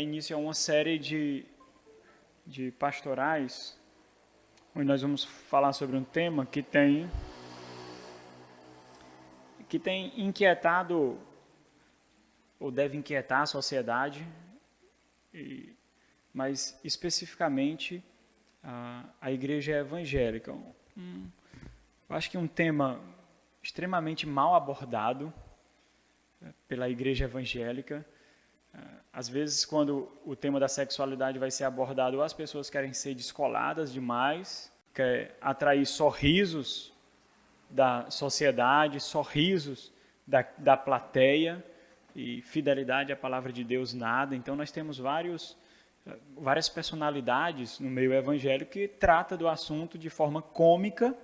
dar início a uma série de pastorais, onde nós vamos falar sobre um tema que tem inquietado, ou deve inquietar a sociedade, mas especificamente a igreja evangélica. Eu acho que um tema extremamente mal abordado pela igreja evangélica. Às vezes, quando o tema da sexualidade vai ser abordado, as pessoas querem ser descoladas demais, querem atrair sorrisos da sociedade, sorrisos da plateia, e fidelidade à palavra de Deus nada. Então, nós temos várias personalidades no meio evangélico que trata do assunto de forma cômica,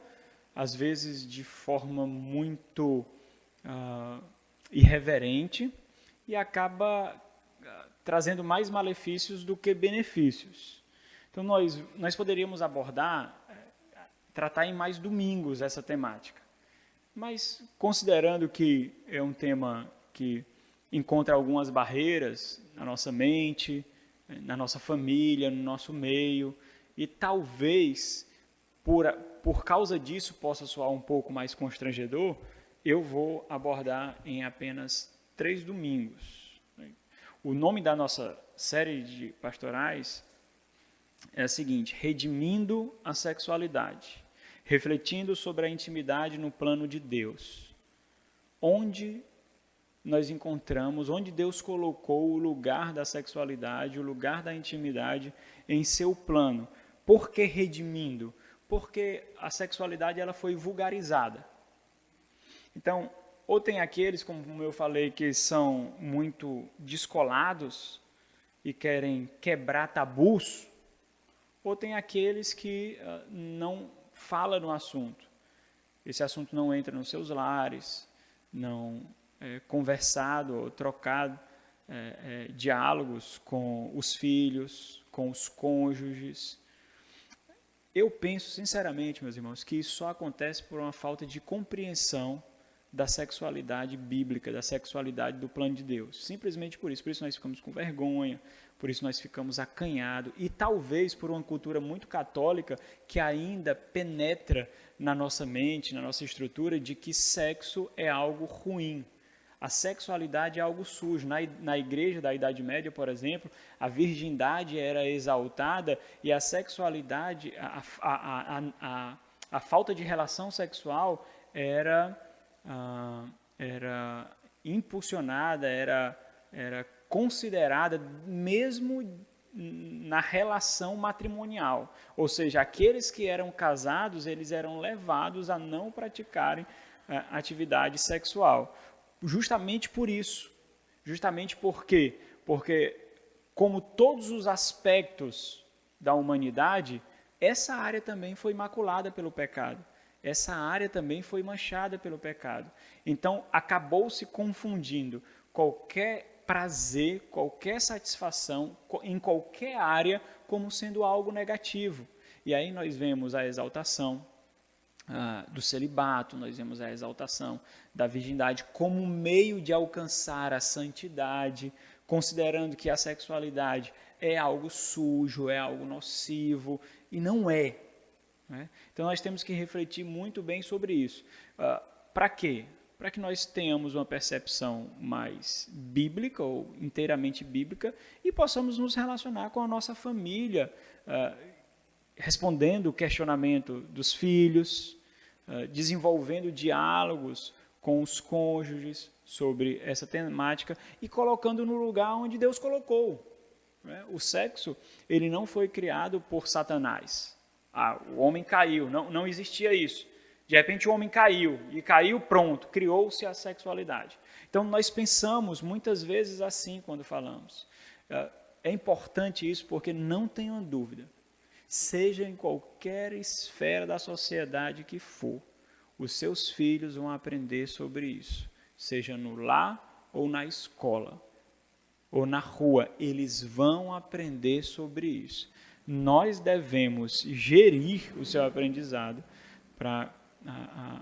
às vezes de forma muito irreverente, e acaba trazendo mais malefícios do que benefícios. Então, nós poderíamos tratar em mais domingos essa temática. Mas, considerando que é um tema que encontra algumas barreiras na nossa mente, na nossa família, no nosso meio, e talvez, por causa disso, possa soar um pouco mais constrangedor, eu vou abordar em apenas 3 domingos. O nome da nossa série de pastorais é a seguinte: Redimindo a Sexualidade, refletindo sobre a intimidade no plano de Deus. Onde nós encontramos, onde Deus colocou o lugar da sexualidade, o lugar da intimidade em seu plano. Por que redimindo? Porque a sexualidade ela foi vulgarizada. Então, ou tem aqueles, como eu falei, que são muito descolados e querem quebrar tabus, ou tem aqueles que não falam no assunto. Esse assunto não entra nos seus lares, não é conversado ou trocado diálogos com os filhos, com os cônjuges. Eu penso, sinceramente, meus irmãos, que isso só acontece por uma falta de compreensão da sexualidade bíblica, da sexualidade do plano de Deus. Simplesmente por isso. Por isso nós ficamos com vergonha, por isso nós ficamos acanhados, e talvez por uma cultura muito católica que ainda penetra na nossa mente, na nossa estrutura, de que sexo é algo ruim. A sexualidade é algo sujo. Na igreja da Idade Média, por exemplo, a virgindade era exaltada e a sexualidade, a falta de relação sexual era impulsionada, era considerada mesmo na relação matrimonial. Ou seja, aqueles que eram casados, eles eram levados a não praticarem atividade sexual. Justamente por isso. Justamente por quê? Porque, como todos os aspectos da humanidade, essa área também foi maculada pelo pecado. Essa área também foi manchada pelo pecado. Então, acabou-se confundindo qualquer prazer, qualquer satisfação em qualquer área como sendo algo negativo. E aí nós vemos a exaltação do celibato, nós vemos a exaltação da virgindade como meio de alcançar a santidade, considerando que a sexualidade é algo sujo, é algo nocivo, e não é. Então, nós temos que refletir muito bem sobre isso. Para quê? Para que nós tenhamos uma percepção mais bíblica, ou inteiramente bíblica, e possamos nos relacionar com a nossa família, respondendo o questionamento dos filhos, desenvolvendo diálogos com os cônjuges sobre essa temática e colocando no lugar onde Deus colocou. O sexo, ele não foi criado por Satanás. O homem caiu, não existia isso. De repente o homem caiu, e caiu, pronto, criou-se a sexualidade. Então nós pensamos muitas vezes assim quando falamos. É importante isso porque não tenham dúvida, seja em qualquer esfera da sociedade que for, os seus filhos vão aprender sobre isso, seja no lar ou na escola, ou na rua, eles vão aprender sobre isso. Nós devemos gerir o seu aprendizado para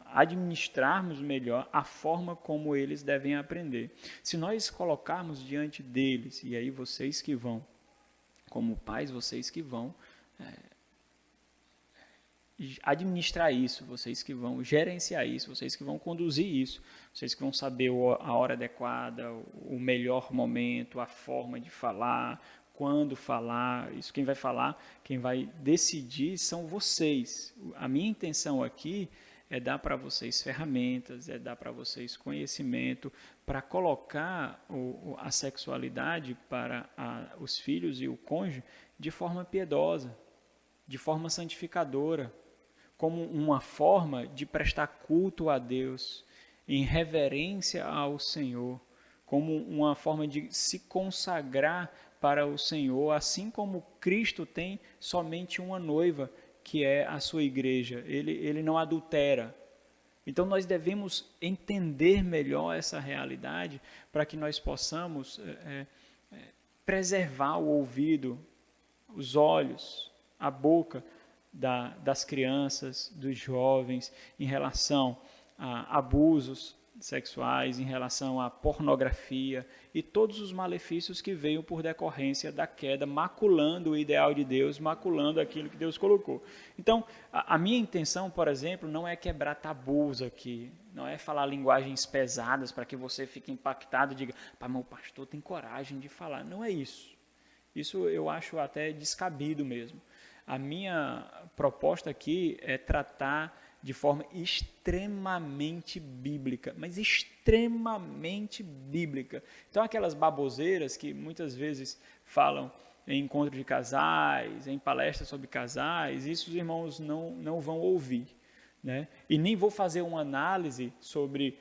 administrarmos melhor a forma como eles devem aprender. Se nós colocarmos diante deles, e aí vocês que vão, como pais, vocês que vão administrar isso, vocês que vão gerenciar isso, vocês que vão conduzir isso, vocês que vão saber a hora adequada, o melhor momento, a forma de falar, quando falar, isso quem vai falar, quem vai decidir são vocês. A minha intenção aqui é dar para vocês ferramentas, é dar para vocês conhecimento, para colocar a sexualidade para os filhos e o cônjuge de forma piedosa, de forma santificadora, como uma forma de prestar culto a Deus, em reverência ao Senhor, como uma forma de se consagrar para o Senhor, assim como Cristo tem somente uma noiva, que é a sua igreja. Ele não adultera. Então nós devemos entender melhor essa realidade para que nós possamos preservar o ouvido, os olhos, a boca das crianças, dos jovens, em relação a abusos sexuais, em relação à pornografia e todos os malefícios que veio por decorrência da queda, maculando o ideal de Deus, maculando aquilo que Deus colocou. Então, a minha intenção, por exemplo, não é quebrar tabus aqui, não é falar linguagens pesadas para que você fique impactado e diga, mas meu pastor tem coragem de falar. Não é isso. Isso eu acho até descabido mesmo. A minha proposta aqui é tratar de forma extremamente bíblica, mas extremamente bíblica. Então, aquelas baboseiras que muitas vezes falam em encontro de casais, em palestras sobre casais, isso os irmãos não vão ouvir, né? E nem vou fazer uma análise sobre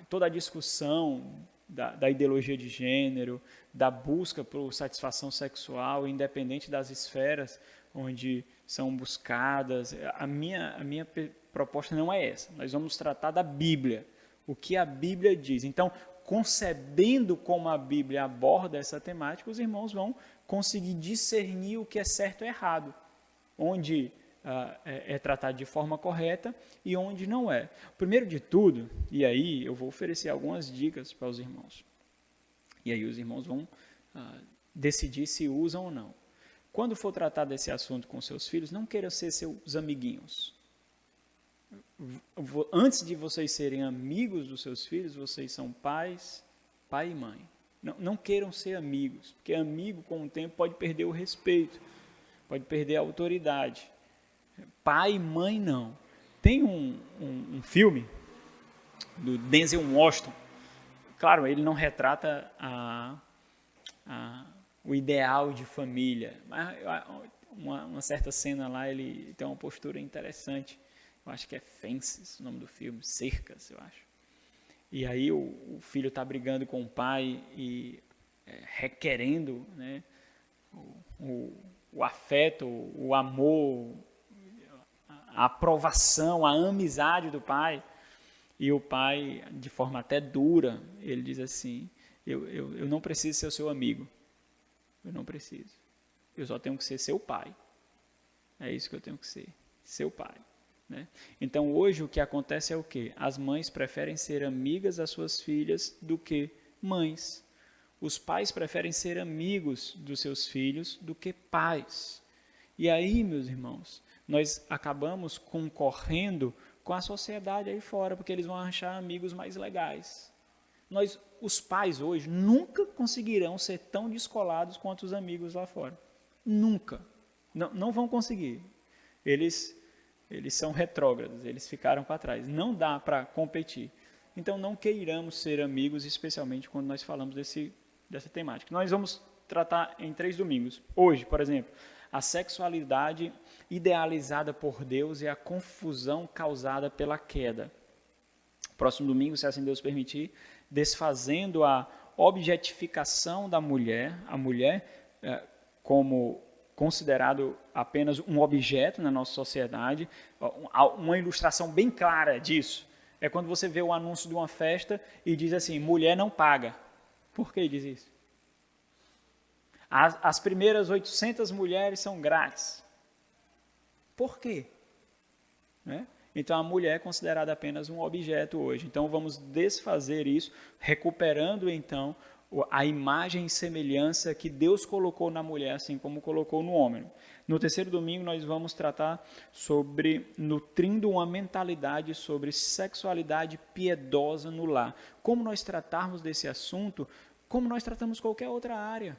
toda a discussão da ideologia de gênero, da busca por satisfação sexual, independente das esferas onde são buscadas. A minha proposta não é essa. Nós vamos tratar da Bíblia, o que a Bíblia diz. Então, concebendo como a Bíblia aborda essa temática, os irmãos vão conseguir discernir o que é certo e errado, onde é tratado de forma correta e onde não é. Primeiro de tudo, e aí eu vou oferecer algumas dicas para os irmãos, e aí os irmãos vão decidir se usam ou não. Quando for tratar desse assunto com seus filhos, não queiram ser seus amiguinhos. Antes de vocês serem amigos dos seus filhos, vocês são pai e mãe. Não queiram ser amigos, porque amigo com o tempo pode perder o respeito, pode perder a autoridade. Pai e mãe não. Tem um filme do Denzel Washington. Claro, ele não retrata o ideal de família, mas uma certa cena lá ele tem uma postura interessante. Eu acho que é Fences, o nome do filme, Cercas, eu acho. E aí o filho está brigando com o pai e requerendo, né, o afeto, o amor, a aprovação, a amizade do pai. E o pai, de forma até dura, ele diz assim, eu não preciso ser o seu amigo. Eu não preciso. Eu só tenho que ser seu pai. É isso que eu tenho que ser, seu pai. Né? Então, hoje, o que acontece é o quê? As mães preferem ser amigas das suas filhas do que mães. Os pais preferem ser amigos dos seus filhos do que pais. E aí, meus irmãos, nós acabamos concorrendo com a sociedade aí fora, porque eles vão achar amigos mais legais. Os pais hoje nunca conseguirão ser tão descolados quanto os amigos lá fora. Nunca. Não vão conseguir. Eles são retrógrados, eles ficaram para trás. Não dá para competir. Então, não queiramos ser amigos, especialmente quando nós falamos dessa temática. Nós vamos tratar em 3 domingos. Hoje, por exemplo, a sexualidade idealizada por Deus e a confusão causada pela queda. Próximo domingo, se assim Deus permitir, desfazendo a objetificação da mulher, a mulher como considerado apenas um objeto na nossa sociedade. Uma ilustração bem clara disso é quando você vê o anúncio de uma festa e diz assim, mulher não paga. Por que diz isso? As primeiras 800 mulheres são grátis. Por quê? Né? Então a mulher é considerada apenas um objeto hoje. Então vamos desfazer isso, recuperando então a imagem e semelhança que Deus colocou na mulher, assim como colocou no homem. No terceiro domingo nós vamos tratar sobre nutrindo uma mentalidade sobre sexualidade piedosa no lar. Como nós tratarmos desse assunto, como nós tratamos qualquer outra área.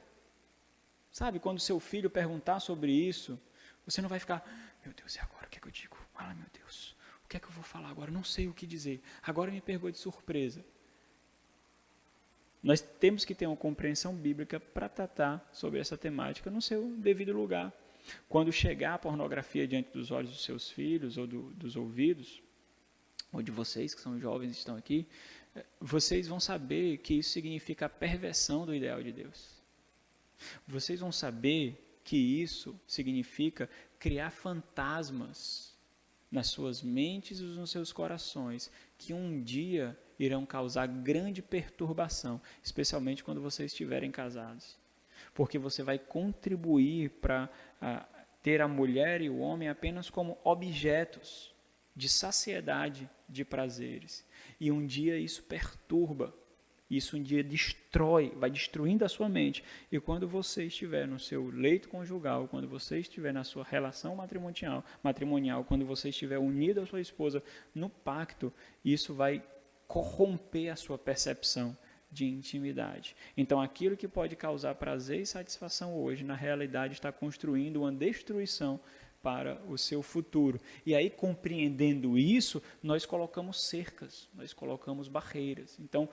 Sabe, quando seu filho perguntar sobre isso, você não vai ficar, meu Deus, e agora o que é que eu digo? Ah, meu Deus, o que é que eu vou falar agora? Não sei o que dizer. Agora me pegou de surpresa. Nós temos que ter uma compreensão bíblica para tratar sobre essa temática no seu devido lugar. Quando chegar a pornografia diante dos olhos dos seus filhos ou dos ouvidos, ou de vocês que são jovens e estão aqui, vocês vão saber que isso significa a perversão do ideal de Deus. Vocês vão saber que isso significa criar fantasmas nas suas mentes e nos seus corações, que um dia irão causar grande perturbação, especialmente quando vocês estiverem casados. Porque você vai contribuir para ter a mulher e o homem apenas como objetos de saciedade de prazeres. E um dia isso perturba, isso um dia destrói, vai destruindo a sua mente. E quando você estiver no seu leito conjugal, quando você estiver na sua relação matrimonial, quando você estiver unido à sua esposa no pacto, isso vai corromper a sua percepção de intimidade. Então, aquilo que pode causar prazer e satisfação hoje, na realidade, está construindo uma destruição para o seu futuro. E aí, compreendendo isso, nós colocamos cercas, nós colocamos barreiras. Então,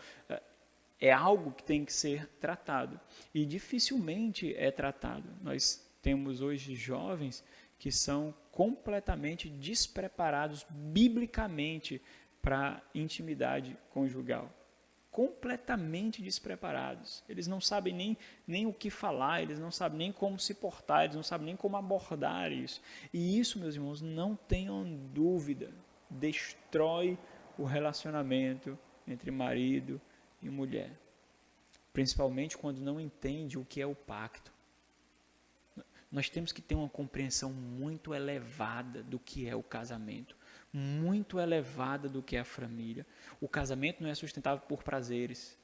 é algo que tem que ser tratado. E dificilmente é tratado. Nós temos hoje jovens que são completamente despreparados biblicamente para intimidade conjugal. Completamente despreparados. Eles não sabem nem o que falar, eles não sabem nem como se portar, eles não sabem nem como abordar isso. E isso, meus irmãos, não tenham dúvida, destrói o relacionamento entre marido e mulher. Principalmente quando não entende o que é o pacto. Nós temos que ter uma compreensão muito elevada do que é o casamento, muito elevada do que é a família. O casamento não é sustentado por prazeres,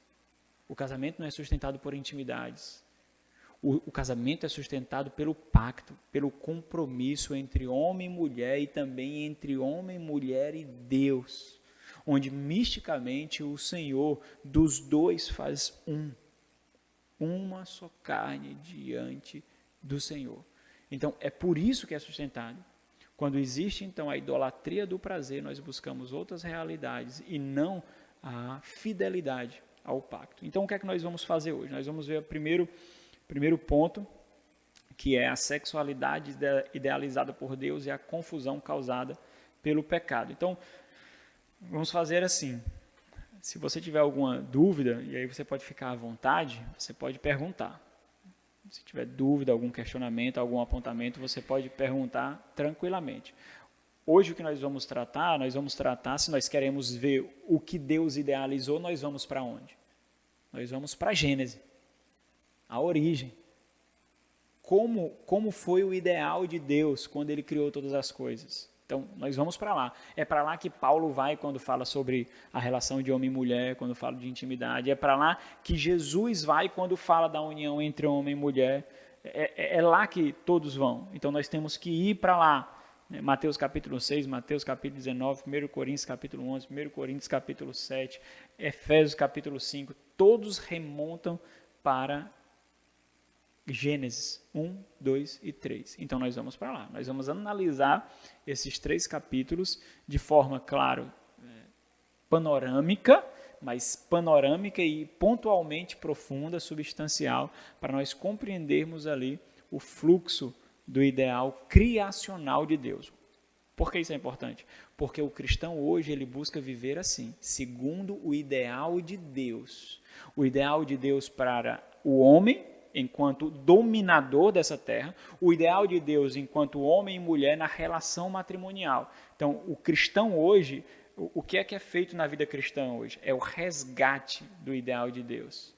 o casamento não é sustentado por intimidades. O casamento é sustentado pelo pacto, pelo compromisso entre homem e mulher e também entre homem, mulher e Deus, onde misticamente o Senhor dos dois faz uma só carne diante do Senhor. Então, é por isso que é sustentado. Quando existe, então, a idolatria do prazer, nós buscamos outras realidades e não a fidelidade ao pacto. Então, o que é que nós vamos fazer hoje? Nós vamos ver o primeiro ponto, que é a sexualidade idealizada por Deus e a confusão causada pelo pecado. Então, vamos fazer assim. Se você tiver alguma dúvida, e aí você pode ficar à vontade, você pode perguntar. Se tiver dúvida, algum questionamento, algum apontamento, você pode perguntar tranquilamente. Hoje o que nós vamos tratar, se nós queremos ver o que Deus idealizou, nós vamos para onde? Nós vamos para a Gênese, a origem. Como foi o ideal de Deus quando Ele criou todas as coisas? Então, nós vamos para lá. É para lá que Paulo vai quando fala sobre a relação de homem e mulher, quando fala de intimidade. É para lá que Jesus vai quando fala da união entre homem e mulher. É lá que todos vão. Então, nós temos que ir para lá. Mateus capítulo 6, Mateus capítulo 19, 1 Coríntios capítulo 11, 1 Coríntios capítulo 7, Efésios capítulo 5. Todos remontam para Gênesis 1, 2 e 3. Então, nós vamos para lá. Nós vamos analisar esses 3 capítulos de forma, claro, panorâmica, mas panorâmica e pontualmente profunda, substancial, para nós compreendermos ali o fluxo do ideal criacional de Deus. Por que isso é importante? Porque o cristão hoje ele busca viver assim, segundo o ideal de Deus. O ideal de Deus para o homem, enquanto dominador dessa terra, o ideal de Deus enquanto homem e mulher na relação matrimonial. Então, o cristão hoje, o que é feito na vida cristã hoje? É o resgate do ideal de Deus.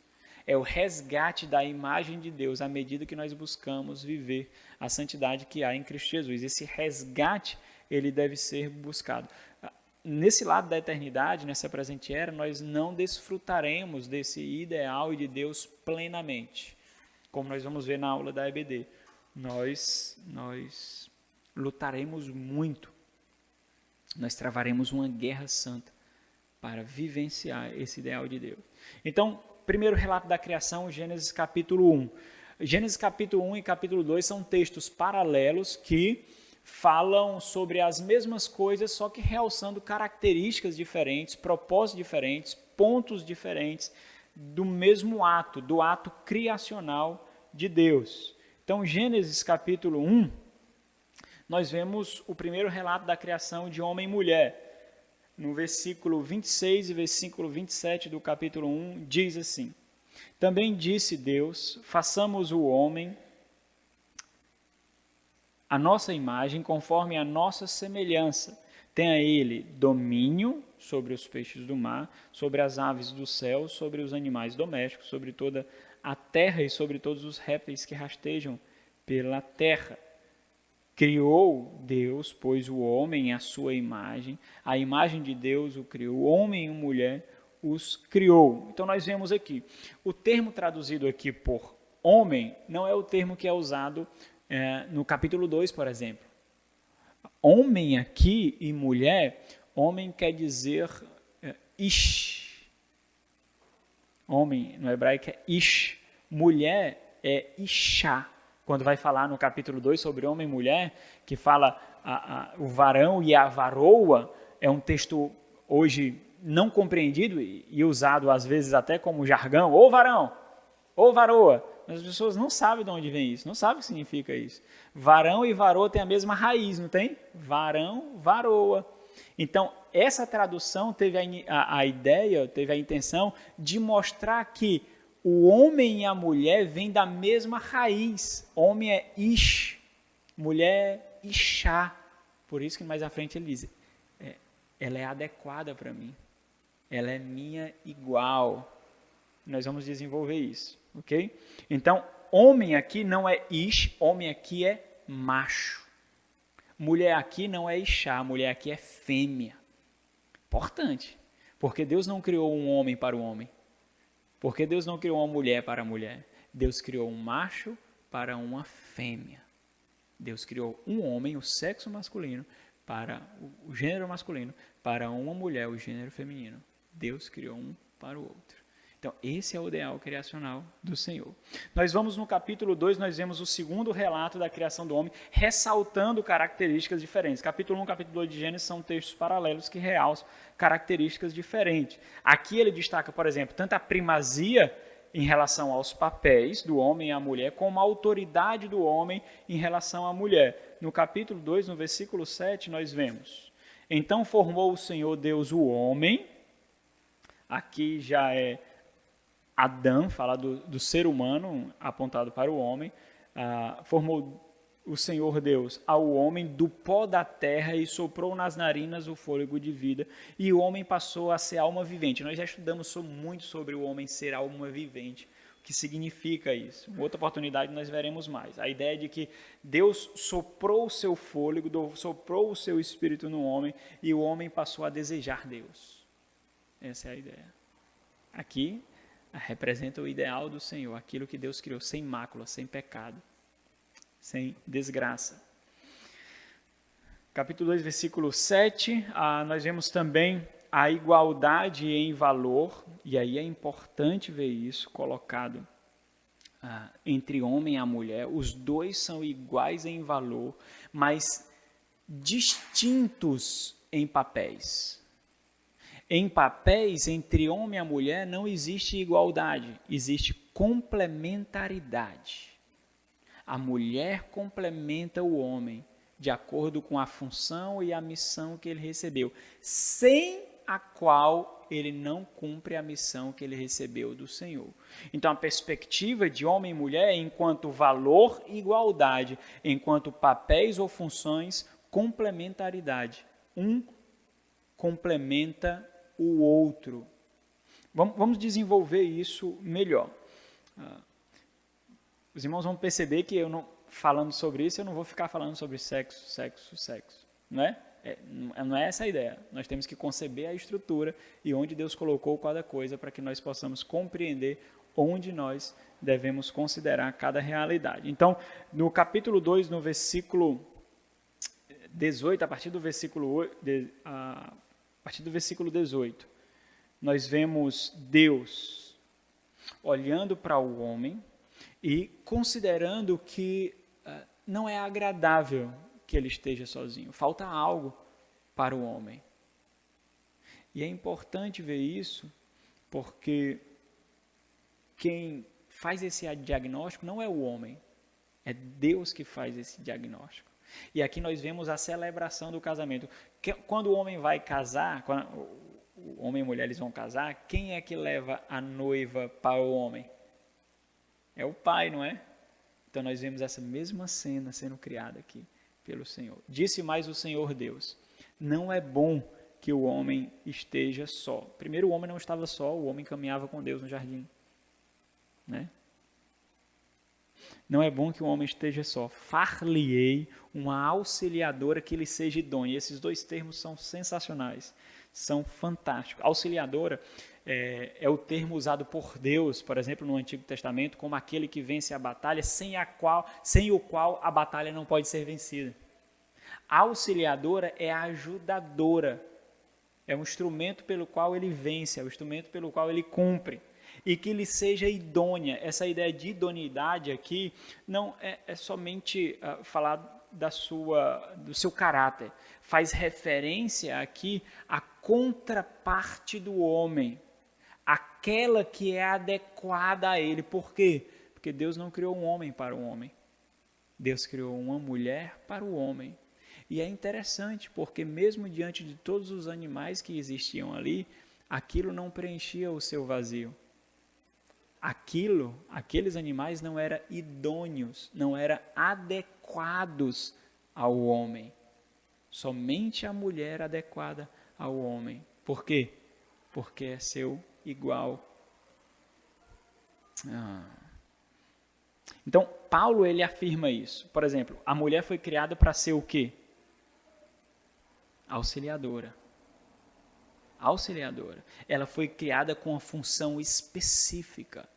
É o resgate da imagem de Deus à medida que nós buscamos viver a santidade que há em Cristo Jesus. Esse resgate, ele deve ser buscado. nesse lado da eternidade, nessa presente era, nós não desfrutaremos desse ideal de Deus plenamente, como nós vamos ver na aula da EBD. Nós lutaremos muito, nós travaremos uma guerra santa para vivenciar esse ideal de Deus. Então, primeiro relato da criação, Gênesis capítulo 1. Gênesis capítulo 1 e capítulo 2 são textos paralelos que falam sobre as mesmas coisas, só que realçando características diferentes, propósitos diferentes, pontos diferentes do mesmo ato, do ato criacional de Deus. Então, Gênesis capítulo 1, nós vemos o primeiro relato da criação de homem e mulher. No versículo 26 e versículo 27 do capítulo 1, diz assim: Também disse Deus, façamos o homem a nossa imagem, conforme a nossa semelhança. Tenha ele domínio sobre os peixes do mar, sobre as aves do céu, sobre os animais domésticos, sobre toda a terra e sobre todos os répteis que rastejam pela terra. Criou Deus, pois, o homem à sua imagem, a imagem de Deus o criou, homem e mulher os criou. Então nós vemos aqui, o termo traduzido aqui por homem não é o termo que é usado no capítulo 2, por exemplo. Homem aqui e mulher, homem quer dizer ish. Homem no hebraico é ish. Mulher é ishá. Quando vai falar no capítulo 2 sobre homem e mulher, que fala o varão e a varoa, é um texto hoje não compreendido e usado às vezes até como jargão, ou varão, ou varoa. Mas as pessoas não sabem de onde vem isso, não sabem o que significa isso. Varão e varoa têm a mesma raiz, não tem? Varão, varoa. Então, essa tradução teve a ideia, teve a intenção de mostrar que o homem e a mulher vêm da mesma raiz. Homem é ish, mulher é ishá. Por isso que mais à frente ele diz, ela é adequada para mim. Ela é minha igual. Nós vamos desenvolver isso, ok? Então, homem aqui não é ish, homem aqui é macho. Mulher aqui não é ishá, mulher aqui é fêmea. Importante, porque Deus não criou um homem para o homem. Porque Deus não criou uma mulher para a mulher. Deus criou um macho para uma fêmea. Deus criou um homem, o sexo masculino, para o gênero masculino, para uma mulher, o gênero feminino. Deus criou um para o outro. Então, esse é o ideal criacional do Senhor. Nós vamos no capítulo 2, nós vemos o segundo relato da criação do homem, ressaltando características diferentes. Capítulo 1 e capítulo 2 de Gênesis são textos paralelos que realçam características diferentes. Aqui ele destaca, por exemplo, tanto a primazia em relação aos papéis do homem e à mulher, como a autoridade do homem em relação à mulher. No capítulo 2, no versículo 7, nós vemos: Então formou o Senhor Deus o homem, aqui já é Adão, fala do ser humano apontado para o homem, formou o Senhor Deus ao homem do pó da terra e soprou nas narinas o fôlego de vida, e o homem passou a ser alma vivente. Nós já estudamos muito sobre o homem ser alma vivente, o que significa isso. Em outra oportunidade nós veremos mais. A ideia de que Deus soprou o seu fôlego, soprou o seu espírito no homem, e o homem passou a desejar Deus. Essa é a ideia. Aqui representa o ideal do Senhor, aquilo que Deus criou sem mácula, sem pecado, sem desgraça. Capítulo 2, versículo 7, nós vemos também a igualdade em valor, e aí é importante ver isso colocado entre homem e a mulher. Os dois são iguais em valor, mas distintos em papéis. Em papéis, entre homem e a mulher, não existe igualdade, existe complementaridade. A mulher complementa o homem de acordo com a função e a missão que ele recebeu, sem a qual ele não cumpre a missão que ele recebeu do Senhor. Então, a perspectiva de homem e mulher é enquanto valor e igualdade, enquanto papéis ou funções, complementaridade. Um complementa o outro. Vamos desenvolver isso melhor. Os irmãos vão perceber que falando sobre isso, eu não vou ficar falando sobre sexo, não é? Não é essa a ideia. Nós temos que conceber a estrutura e onde Deus colocou cada coisa para que nós possamos compreender onde nós devemos considerar cada realidade. Então, no capítulo 2, no versículo 18, a partir do versículo 18, nós vemos Deus olhando para o homem e considerando que não é agradável que ele esteja sozinho. Falta algo para o homem. E é importante ver isso, porque quem faz esse diagnóstico não é o homem, é Deus que faz esse diagnóstico. E aqui nós vemos a celebração do casamento. Quando o homem vai casar, quando o homem e a mulher eles vão casar, quem é que leva a noiva para o homem? É o pai, não é? Então nós vemos essa mesma cena sendo criada aqui pelo Senhor. Disse mais o Senhor Deus: não é bom que o homem esteja só. Primeiro, o homem não estava só, o homem caminhava com Deus no jardim. Né? Não é bom que o homem esteja só. Far-lhe-ei uma auxiliadora que lhe seja idônea. E esses dois termos são sensacionais, são fantásticos. Auxiliadora é o termo usado por Deus, por exemplo, no Antigo Testamento, como aquele que vence a batalha, sem o qual a batalha não pode ser vencida. A auxiliadora é a ajudadora, é um instrumento pelo qual ele vence, é o instrumento pelo qual ele cumpre. E que lhe seja idônea. Essa ideia de idoneidade aqui não é somente falar do seu caráter. Faz referência aqui à contraparte do homem, aquela que é adequada a ele. Por quê? Porque Deus não criou um homem para o homem. Deus criou uma mulher para o homem. E é interessante, porque mesmo diante de todos os animais que existiam ali, aquilo não preenchia o seu vazio. Aqueles animais não eram idôneos, não eram adequados ao homem. Somente a mulher adequada ao homem. Por quê? Porque é seu igual. Então, Paulo ele afirma isso. Por exemplo, a mulher foi criada para ser o quê? Auxiliadora. Ela foi criada com uma função específica,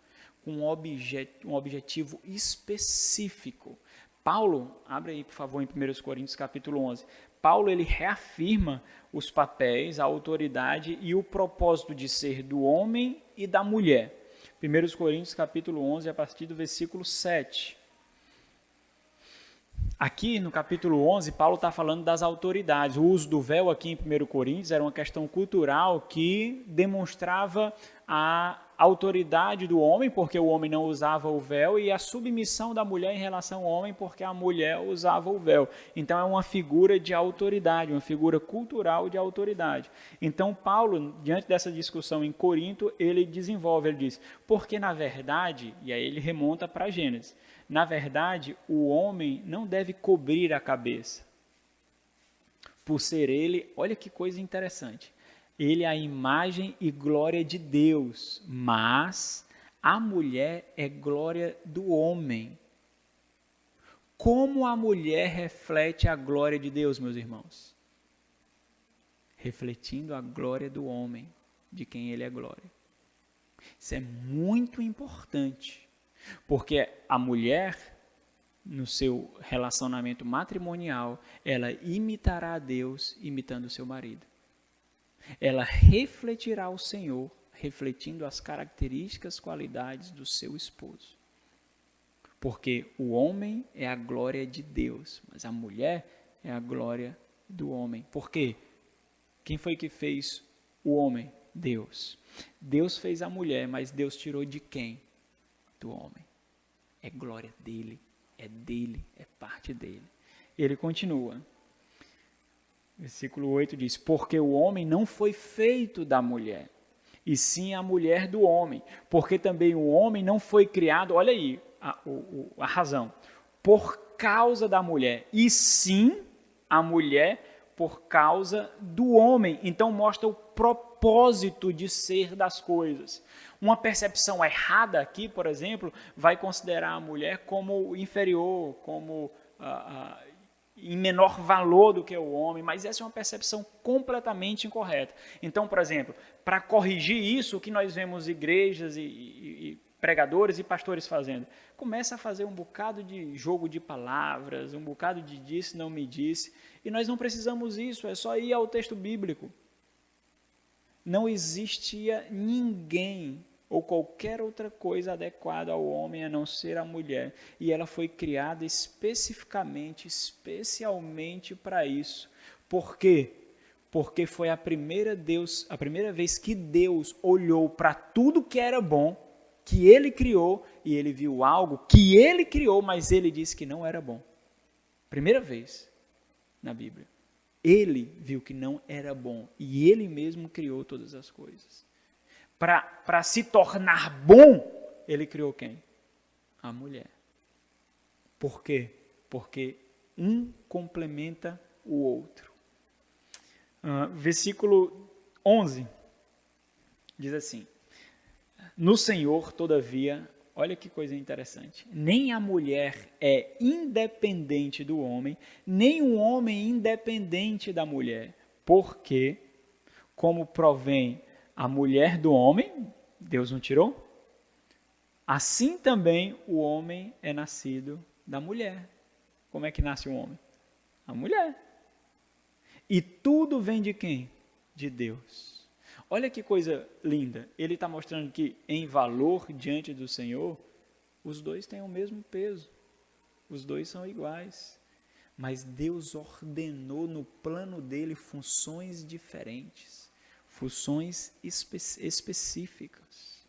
com um objetivo específico. Paulo, abre aí por favor em 1 Coríntios capítulo 11, Paulo ele reafirma os papéis, a autoridade e o propósito de ser do homem e da mulher. 1 Coríntios capítulo 11, a partir do versículo 7. Aqui no capítulo 11, Paulo está falando das autoridades. O uso do véu aqui em 1 Coríntios era uma questão cultural que demonstrava a autoridade do homem, porque o homem não usava o véu, e a submissão da mulher em relação ao homem, porque a mulher usava o véu. Então é uma figura de autoridade, uma figura cultural de autoridade. Então Paulo, diante dessa discussão em Corinto, ele desenvolve, ele diz, porque na verdade, e aí ele remonta para Gênesis, na verdade, o homem não deve cobrir a cabeça, por ser ele, olha que coisa interessante, ele é a imagem e glória de Deus, mas a mulher é glória do homem. Como a mulher reflete a glória de Deus, meus irmãos? Refletindo a glória do homem, de quem ele é glória. Isso é muito importante. Porque a mulher, no seu relacionamento matrimonial, ela imitará a Deus imitando o seu marido. Ela refletirá o Senhor, refletindo as características, qualidades do seu esposo. Porque o homem é a glória de Deus, mas a mulher é a glória do homem. Por quê? Quem foi que fez o homem? Deus. Deus fez a mulher, mas Deus tirou de quem? Do homem. É glória dele, é parte dele. Ele continua. Versículo 8 diz, porque o homem não foi feito da mulher, e sim a mulher do homem. Porque também o homem não foi criado, olha aí a razão, por causa da mulher, e sim a mulher por causa do homem. Então mostra o propósito de ser das coisas. Uma percepção errada aqui, por exemplo, vai considerar a mulher como inferior, como em menor valor do que o homem, mas essa é uma percepção completamente incorreta. Então, por exemplo, para corrigir isso, o que nós vemos igrejas e pregadores e pastores fazendo? Começa a fazer um bocado de jogo de palavras, um bocado de disse, não me disse, e nós não precisamos disso, é só ir ao texto bíblico. Não existia ninguém ou qualquer outra coisa adequada ao homem a não ser a mulher. E ela foi criada especificamente, especialmente para isso. Por quê? Porque foi a primeira vez que Deus olhou para tudo que era bom, que ele criou, e ele viu algo que ele criou, mas ele disse que não era bom. Primeira vez na Bíblia. Ele viu que não era bom e ele mesmo criou todas as coisas. Para se tornar bom, ele criou quem? A mulher. Por quê? Porque um complementa o outro. Versículo 11 diz assim: no Senhor, todavia, olha que coisa interessante, nem a mulher é independente do homem, nem o homem independente da mulher, porque, como provém a mulher do homem, Deus não tirou? Assim também o homem é nascido da mulher. Como é que nasce o homem? A mulher. E tudo vem de quem? De Deus. Olha que coisa linda. Ele está mostrando que em valor diante do Senhor, os dois têm o mesmo peso. Os dois são iguais. Mas Deus ordenou no plano dele funções diferentes. Funções específicas.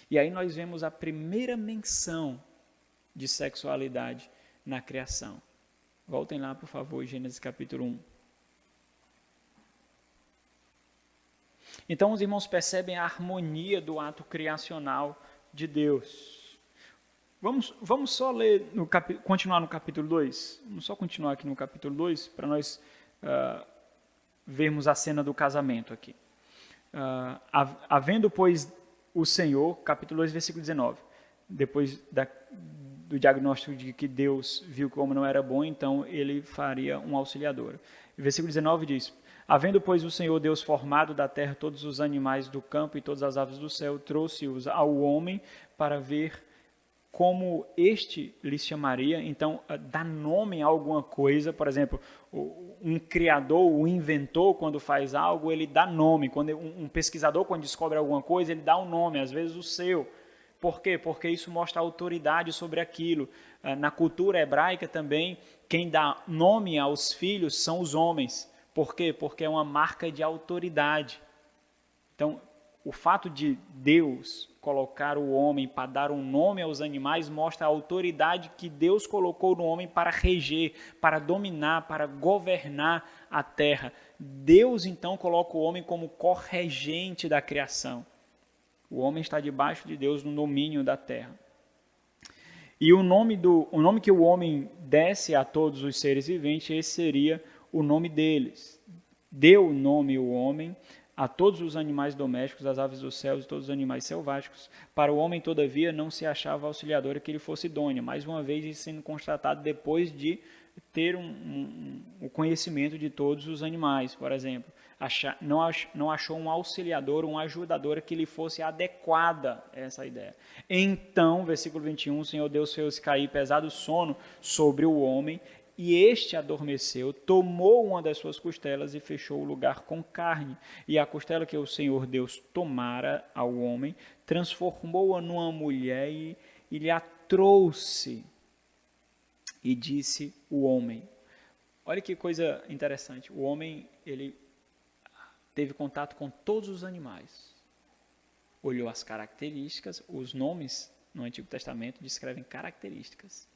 E aí nós vemos a primeira menção de sexualidade na criação. Voltem lá, por favor, Gênesis capítulo 1. Então os irmãos percebem a harmonia do ato criacional de Deus. Vamos só ler, continuar no capítulo 2? Vamos só continuar aqui no capítulo 2, para nós vermos a cena do casamento aqui. Havendo, pois, o Senhor, capítulo 2, versículo 19, depois do diagnóstico de que Deus viu que o homem não era bom, então ele faria um auxiliador. O versículo 19 diz: havendo, pois, o Senhor Deus formado da terra todos os animais do campo e todas as aves do céu, trouxe-os ao homem para ver como este lhes chamaria. Então, dá nome a alguma coisa. Por exemplo, um criador, um inventor, quando faz algo, ele dá nome. Quando um pesquisador, quando descobre alguma coisa, ele dá um nome, às vezes o seu. Por quê? Porque isso mostra autoridade sobre aquilo. Na cultura hebraica também, quem dá nome aos filhos são os homens. Por quê? Porque é uma marca de autoridade. Então, o fato de Deus colocar o homem para dar um nome aos animais mostra a autoridade que Deus colocou no homem para reger, para dominar, para governar a terra. Deus, então, coloca o homem como corregente da criação. O homem está debaixo de Deus no domínio da terra. E o nome que o homem desse a todos os seres viventes, esse seria o nome deles. Deu o nome o homem a todos os animais domésticos, as aves dos céus e todos os animais selváticos. Para o homem, todavia, não se achava auxiliadora que ele fosse idônea, mais uma vez sendo constatado depois de ter o conhecimento de todos os animais, por exemplo. Não achou um auxiliador, uma ajudadora que lhe fosse adequada a essa ideia. Então, versículo 21, o Senhor Deus fez cair pesado sono sobre o homem, e este adormeceu, tomou uma das suas costelas e fechou o lugar com carne. E a costela que o Senhor Deus tomara ao homem, transformou-a numa mulher e lhe a trouxe. E disse o homem. Olha que coisa interessante. O homem, ele teve contato com todos os animais. Olhou as características, os nomes no Antigo Testamento descrevem características.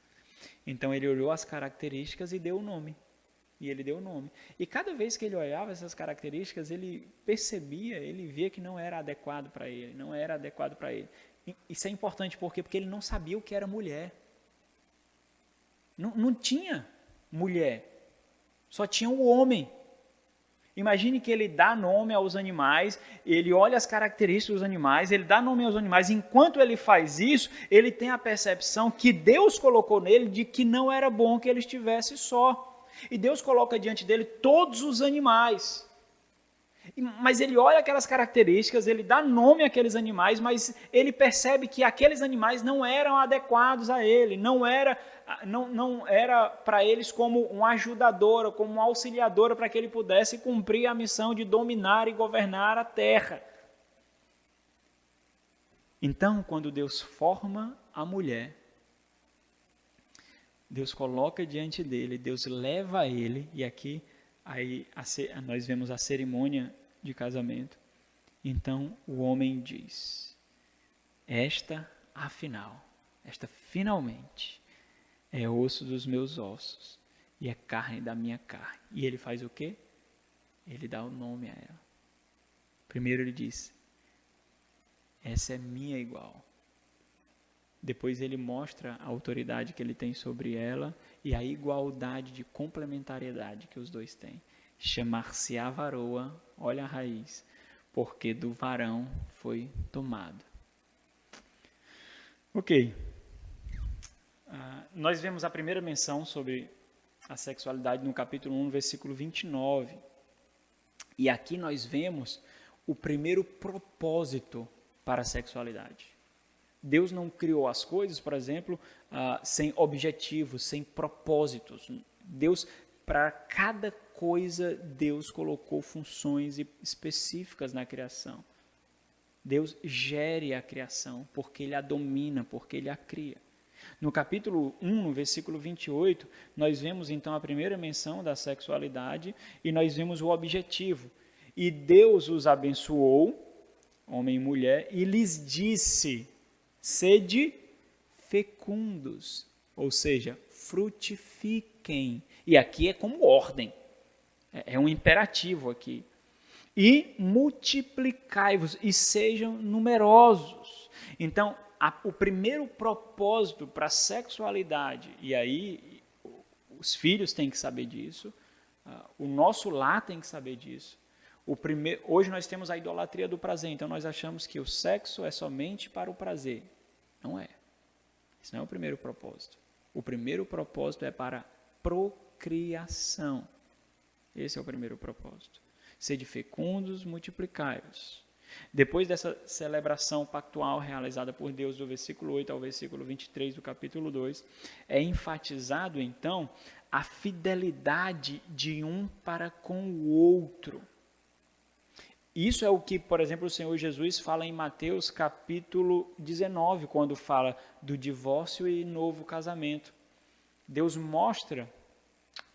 Então ele olhou as características e deu o nome. E ele deu o nome. E cada vez que ele olhava essas características, ele percebia, ele via que não era adequado para ele, não era adequado para ele. Isso é importante por quê? Porque ele não sabia o que era mulher. Não tinha mulher. Só tinha o homem. Imagine que ele dá nome aos animais, ele olha as características dos animais, ele dá nome aos animais. Enquanto ele faz isso, ele tem a percepção que Deus colocou nele de que não era bom que ele estivesse só. E Deus coloca diante dele todos os animais. Mas ele olha aquelas características, ele dá nome àqueles animais, mas ele percebe que aqueles animais não eram adequados a ele, não era para eles como uma ajudadora, como uma auxiliadora para que ele pudesse cumprir a missão de dominar e governar a terra. Então, quando Deus forma a mulher, Deus coloca diante dele, Deus leva ele, e aqui aí nós vemos a cerimônia de casamento. Então o homem diz: esta finalmente é osso dos meus ossos e é carne da minha carne. E ele faz o quê? Ele dá o nome a ela. Primeiro ele diz: essa é minha igual. Depois ele mostra a autoridade que ele tem sobre ela e a igualdade de complementariedade que os dois têm. Chamar-se-á varoa, olha a raiz, porque do varão foi tomado. Ok. Nós vemos a primeira menção sobre a sexualidade no capítulo 1, versículo 29. E aqui nós vemos o primeiro propósito para a sexualidade. Deus não criou as coisas, por exemplo, sem objetivos, sem propósitos. Deus, para cada coisa, Deus colocou funções específicas na criação. Deus gere a criação, porque Ele a domina, porque Ele a cria. No capítulo 1, no versículo 28, nós vemos então a primeira menção da sexualidade e nós vemos o objetivo. E Deus os abençoou, homem e mulher, e lhes disse: sede fecundos, ou seja, frutifiquem. E aqui é como ordem, é um imperativo aqui. E multiplicai-vos, e sejam numerosos. Então, o primeiro propósito para a sexualidade, e aí os filhos têm que saber disso, o nosso lar tem que saber disso. Hoje nós temos a idolatria do prazer, então nós achamos que o sexo é somente para o prazer. Não é. Isso não é o primeiro propósito. O primeiro propósito é para a procriação. Esse é o primeiro propósito. Sede fecundos, multiplicai-vos. Depois dessa celebração pactual realizada por Deus do versículo 8 ao versículo 23 do capítulo 2, é enfatizado então a fidelidade de um para com o outro. Isso é o que, por exemplo, o Senhor Jesus fala em Mateus capítulo 19, quando fala do divórcio e novo casamento. Deus mostra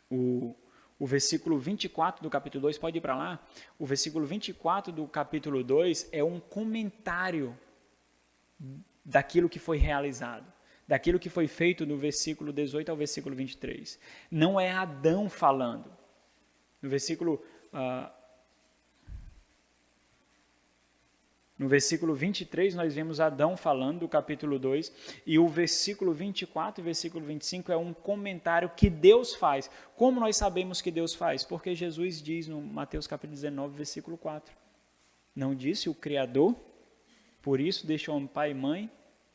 o versículo 24 do capítulo 2, pode ir para lá? O versículo 24 do capítulo 2 é um comentário daquilo que foi realizado, daquilo que foi feito do versículo 18 ao versículo 23. Não é Adão falando. No versículo 23, nós vemos Adão falando do capítulo 2, e o versículo 24 e versículo 25 é um comentário que Deus faz. Como nós sabemos que Deus faz? Porque Jesus diz no Mateus capítulo 19, versículo 4. Não disse o Criador? Por isso deixou homem pai e mãe.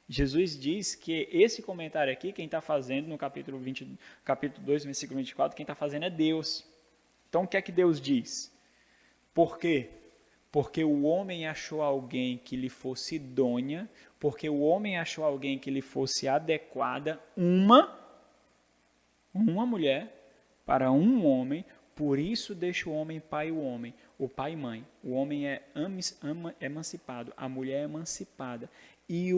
Jesus diz que esse comentário aqui, quem está fazendo no capítulo 2, versículo 24, quem está fazendo é Deus. Então o que é que Deus diz? Por quê? Porque o homem achou alguém que lhe fosse idônea, porque o homem achou alguém que lhe fosse adequada, uma mulher para um homem, por isso deixa o homem pai e mãe. O homem é emancipado, a mulher é emancipada, e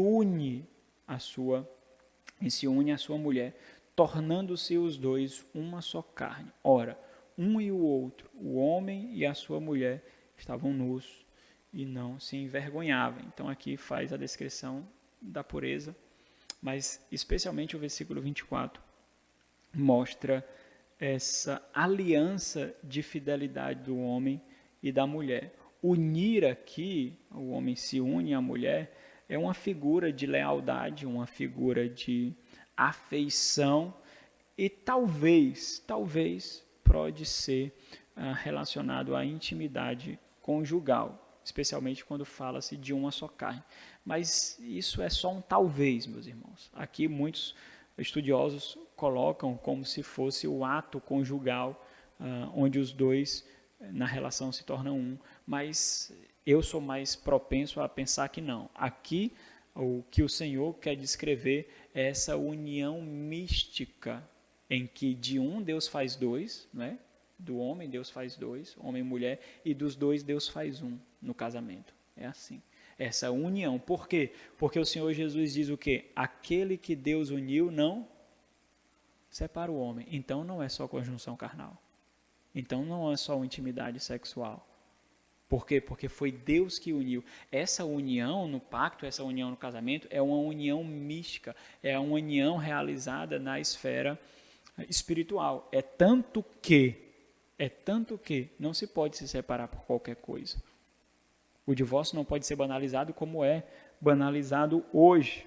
se une à sua mulher, tornando-se os dois uma só carne. Ora, um e o outro, o homem e a sua mulher, estavam nus e não se envergonhavam. Então aqui faz a descrição da pureza, mas especialmente o versículo 24 mostra essa aliança de fidelidade do homem e da mulher. Unir aqui, o homem se une à mulher, é uma figura de lealdade, uma figura de afeição e talvez pode ser relacionado à intimidade conjugal, especialmente quando fala-se de uma só carne. Mas isso é só um talvez, meus irmãos. Aqui muitos estudiosos colocam como se fosse o ato conjugal, onde os dois na relação se tornam um, mas eu sou mais propenso a pensar que não. Aqui, o que o Senhor quer descrever é essa união mística, em que de um Deus faz dois, né? Do homem Deus faz dois, homem e mulher, e dos dois Deus faz um no casamento. É assim. Essa união. Por quê? Porque o Senhor Jesus diz o quê? Aquele que Deus uniu não separa o homem. Então não é só conjunção carnal. Então não é só intimidade sexual. Por quê? Porque foi Deus que uniu. Essa união no pacto, essa união no casamento, é uma união mística, é uma união realizada na esfera espiritual. É tanto que não se pode se separar por qualquer coisa. O divórcio não pode ser banalizado como é banalizado hoje.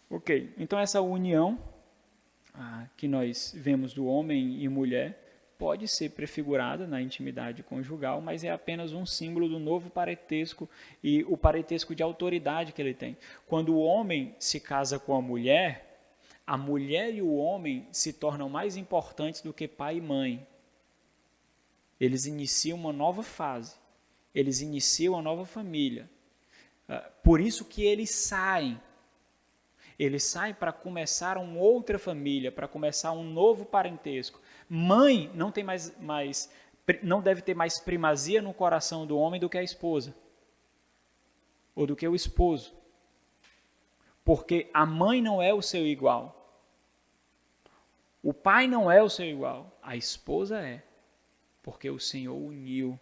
Ok, então essa união que nós vemos do homem e mulher pode ser prefigurada na intimidade conjugal, mas é apenas um símbolo do novo parentesco e o parentesco de autoridade que ele tem. Quando o homem se casa com a mulher e o homem se tornam mais importantes do que pai e mãe. Eles iniciam uma nova fase, eles iniciam uma nova família. Por isso que eles saem para começar uma outra família, para começar um novo parentesco. Mãe não deve ter mais primazia no coração do homem do que a esposa, ou do que o esposo, porque a mãe não é o seu igual, o pai não é o seu igual, a esposa é, porque o Senhor uniu.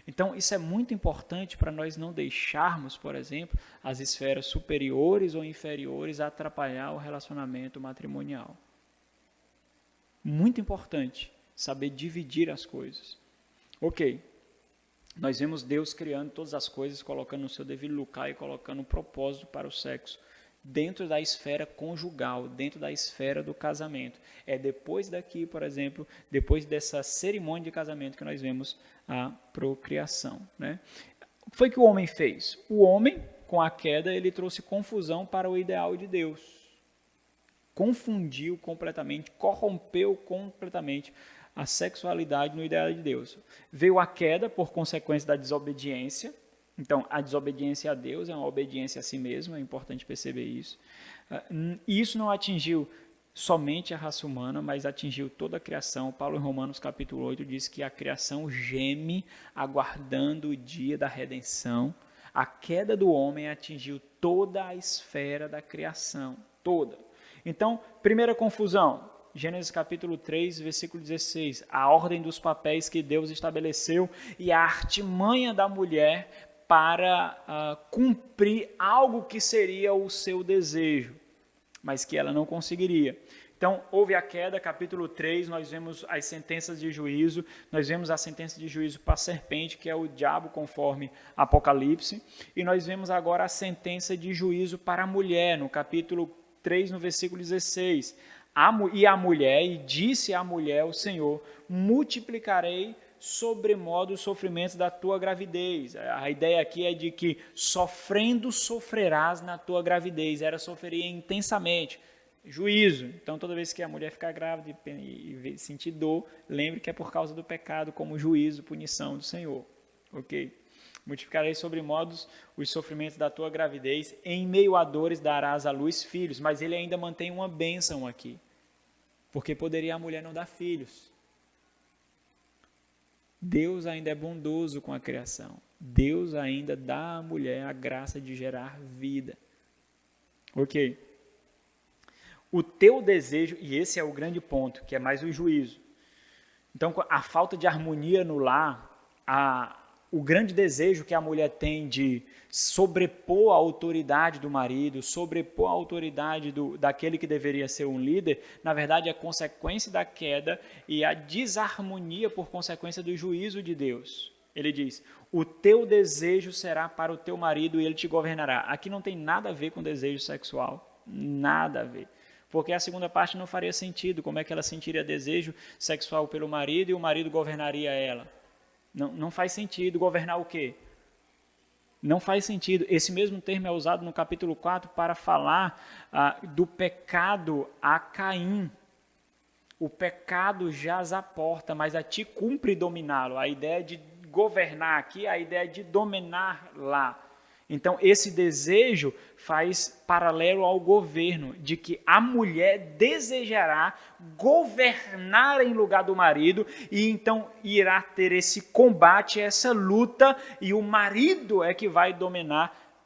Então, isso é muito importante para nós não deixarmos, por exemplo, as esferas superiores ou inferiores atrapalhar o relacionamento matrimonial. Muito importante saber dividir as coisas. Ok, nós vemos Deus criando todas as coisas, colocando no seu devido lugar e colocando um propósito para o sexo dentro da esfera conjugal, dentro da esfera do casamento. É depois daqui, por exemplo, depois dessa cerimônia de casamento que nós vemos a procriação, né? O que foi que o homem fez? O homem, com a queda, ele trouxe confusão para o ideal de Deus. Confundiu completamente, corrompeu completamente a sexualidade no ideal de Deus. Veio a queda por consequência da desobediência. Então, a desobediência a Deus é uma obediência a si mesmo, é importante perceber isso. E isso não atingiu somente a raça humana, mas atingiu toda a criação. Paulo, em Romanos capítulo 8, diz que a criação geme, aguardando o dia da redenção. A queda do homem atingiu toda a esfera da criação, toda. Então, primeira confusão, Gênesis capítulo 3, versículo 16, a ordem dos papéis que Deus estabeleceu e a artimanha da mulher para cumprir algo que seria o seu desejo, mas que ela não conseguiria. Então, houve a queda, capítulo 3, nós vemos as sentenças de juízo, nós vemos a sentença de juízo para a serpente, que é o diabo, conforme Apocalipse, e nós vemos agora a sentença de juízo para a mulher, no capítulo 3, no versículo 16. E disse à mulher o Senhor, multiplicarei sobremodo os sofrimentos da tua gravidez. A ideia aqui é de que sofrendo sofrerás na tua gravidez. Ela sofreria intensamente. Juízo. Então, toda vez que a mulher ficar grávida e sentir dor, lembre que é por causa do pecado, como juízo, punição do Senhor. Ok? Multiplicarei sobremodo os sofrimentos da tua gravidez. Em meio a dores darás à luz filhos. Mas ele ainda mantém uma bênção aqui. Porque poderia a mulher não dar filhos. Deus ainda é bondoso com a criação. Deus ainda dá à mulher a graça de gerar vida. Ok. O teu desejo, e esse é o grande ponto, que é mais o juízo. Então, a falta de harmonia no lar, o grande desejo que a mulher tem de sobrepor a autoridade do marido, sobrepor a autoridade daquele que deveria ser um líder, na verdade é consequência da queda e a desarmonia por consequência do juízo de Deus. Ele diz, o teu desejo será para o teu marido e ele te governará. Aqui não tem nada a ver com desejo sexual, nada a ver. Porque a segunda parte não faria sentido. Como é que ela sentiria desejo sexual pelo marido e o marido governaria ela? Não faz sentido. Governar o quê? Não faz sentido. Esse mesmo termo é usado no capítulo 4 para falar do pecado a Caim. O pecado jaz à porta, mas a ti cumpre dominá-lo. A ideia de governar aqui, a ideia de dominar lá. Então, esse desejo faz paralelo ao governo, de que a mulher desejará governar em lugar do marido, e então irá ter esse combate, essa luta, e o marido é que vai dominar,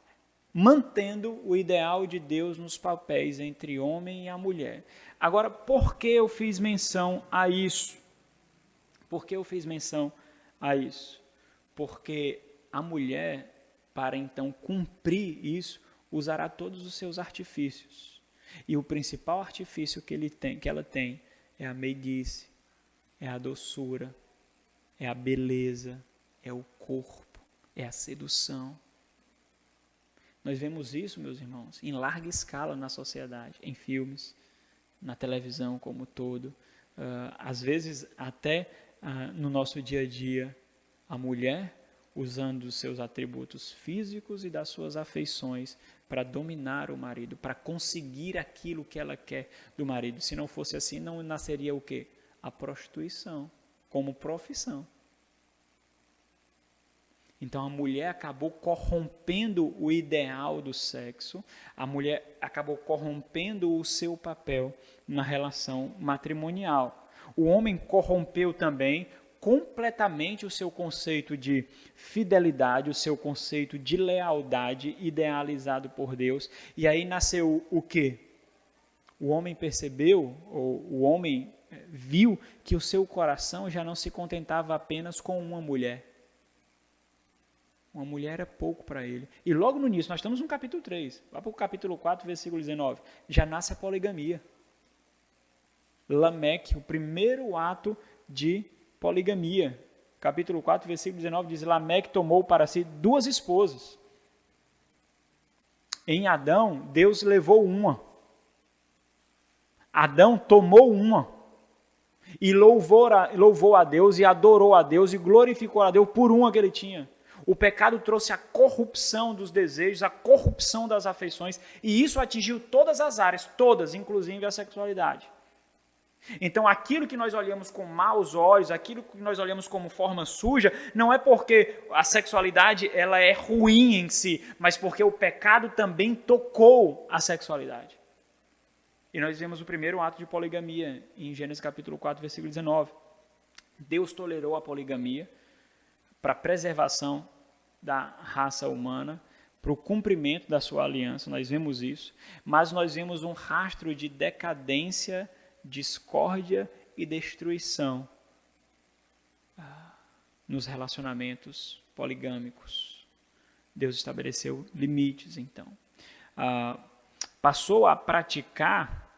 mantendo o ideal de Deus nos papéis entre homem e a mulher. Agora, por que eu fiz menção a isso? Por que eu fiz menção a isso? Porque a mulher, para então cumprir isso, usará todos os seus artifícios. E o principal artifício que ela tem é a meiguice, é a doçura, é a beleza, é o corpo, é a sedução. Nós vemos isso, meus irmãos, em larga escala na sociedade, em filmes, na televisão como um todo. Às vezes, até no nosso dia a dia, a mulher usando os seus atributos físicos e das suas afeições para dominar o marido, para conseguir aquilo que ela quer do marido. Se não fosse assim, não nasceria o quê? A prostituição, como profissão. Então a mulher acabou corrompendo o ideal do sexo, a mulher acabou corrompendo o seu papel na relação matrimonial. O homem corrompeu também completamente o seu conceito de fidelidade, o seu conceito de lealdade idealizado por Deus. E aí nasceu o quê? O homem percebeu, ou o homem viu que o seu coração já não se contentava apenas com uma mulher. Uma mulher é pouco para ele. E logo no início, nós estamos no capítulo 3, lá para o capítulo 4, versículo 19, já nasce a poligamia. Lameque, o primeiro ato de poligamia. Capítulo 4, versículo 19 diz: Lameque tomou para si 2 esposas. Em Adão, Deus levou uma. Adão tomou uma. E louvou a Deus, e adorou a Deus, e glorificou a Deus por uma que ele tinha. O pecado trouxe a corrupção dos desejos, a corrupção das afeições, e isso atingiu todas as áreas, todas, inclusive a sexualidade. Então, aquilo que nós olhamos com maus olhos, aquilo que nós olhamos como forma suja, não é porque a sexualidade ela é ruim em si, mas porque o pecado também tocou a sexualidade. E nós vemos o primeiro ato de poligamia em Gênesis capítulo 4, versículo 19. Deus tolerou a poligamia para a preservação da raça humana, para o cumprimento da sua aliança, nós vemos isso, mas nós vemos um rastro de decadência, discórdia e destruição nos relacionamentos poligâmicos. Deus estabeleceu limites, então. Passou a praticar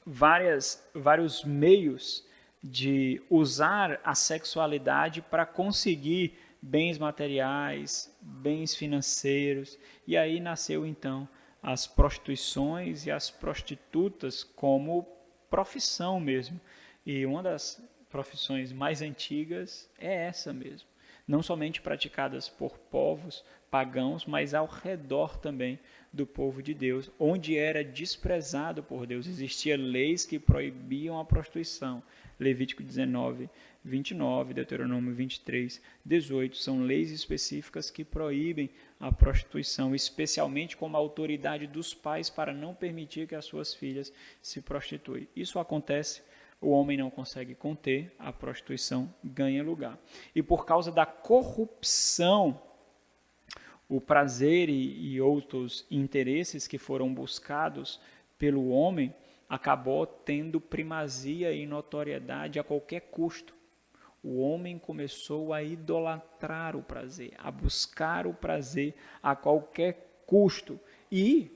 vários meios de usar a sexualidade para conseguir bens materiais, bens financeiros, e aí nasceu então as prostituições e as prostitutas como profissão mesmo. E uma das profissões mais antigas é essa mesmo, não somente praticadas por povos pagãos, mas ao redor também do povo de Deus, onde era desprezado por Deus. Existiam leis que proibiam a prostituição. Levítico 19, 29, Deuteronômio 23, 18, são leis específicas que proíbem a prostituição, especialmente como a autoridade dos pais para não permitir que as suas filhas se prostituem. Isso acontece, o homem não consegue conter, a prostituição ganha lugar. E por causa da corrupção, o prazer e outros interesses que foram buscados pelo homem acabou tendo primazia e notoriedade a qualquer custo. O homem começou a idolatrar o prazer, a buscar o prazer a qualquer custo. E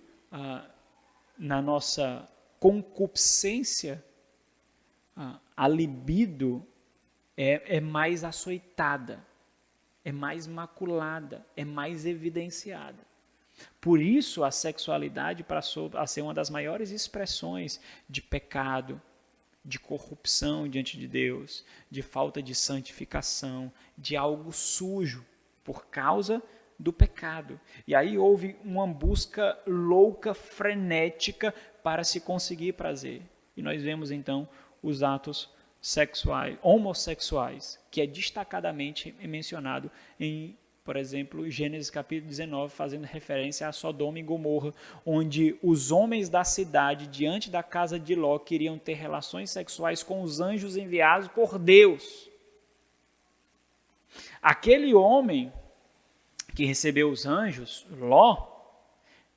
na nossa concupiscência, a libido é mais açoitada, é mais maculada, é mais evidenciada. Por isso, a sexualidade passou a ser uma das maiores expressões de pecado, de corrupção diante de Deus, de falta de santificação, de algo sujo, por causa do pecado. E aí houve uma busca louca, frenética, para se conseguir prazer. E nós vemos então os atos sexuais, homossexuais, que é destacadamente mencionado em, por exemplo, Gênesis capítulo 19, fazendo referência a Sodoma e Gomorra, onde os homens da cidade, diante da casa de Ló, queriam ter relações sexuais com os anjos enviados por Deus. Aquele homem que recebeu os anjos, Ló,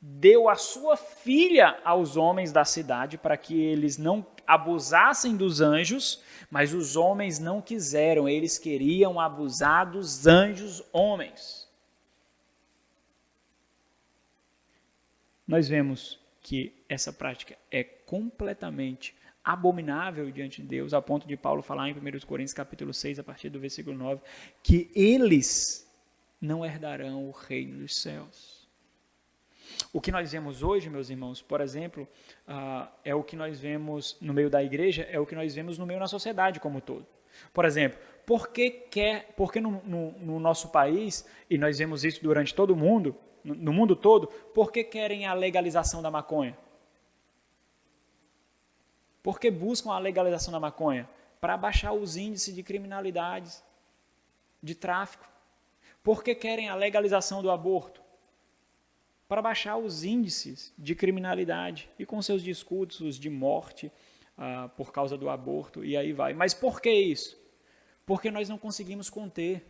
deu a sua filha aos homens da cidade para que eles não abusassem dos anjos, mas os homens não quiseram, eles queriam abusar dos anjos homens. Nós vemos que essa prática é completamente abominável diante de Deus, a ponto de Paulo falar em 1 Coríntios capítulo 6, a partir do versículo 9, que eles não herdarão o reino dos céus. O que nós vemos hoje, meus irmãos, por exemplo, é o que nós vemos no meio da igreja, é o que nós vemos no meio da sociedade como um todo. Por exemplo, por que no nosso país, e nós vemos isso durante todo o mundo, no mundo todo, por que querem a legalização da maconha? Por que buscam a legalização da maconha? Para baixar os índices de criminalidade, de tráfico. Por que querem a legalização do aborto? Para baixar os índices de criminalidade e com seus discursos de morte por causa do aborto, e aí vai. Mas por que isso? Porque nós não conseguimos conter.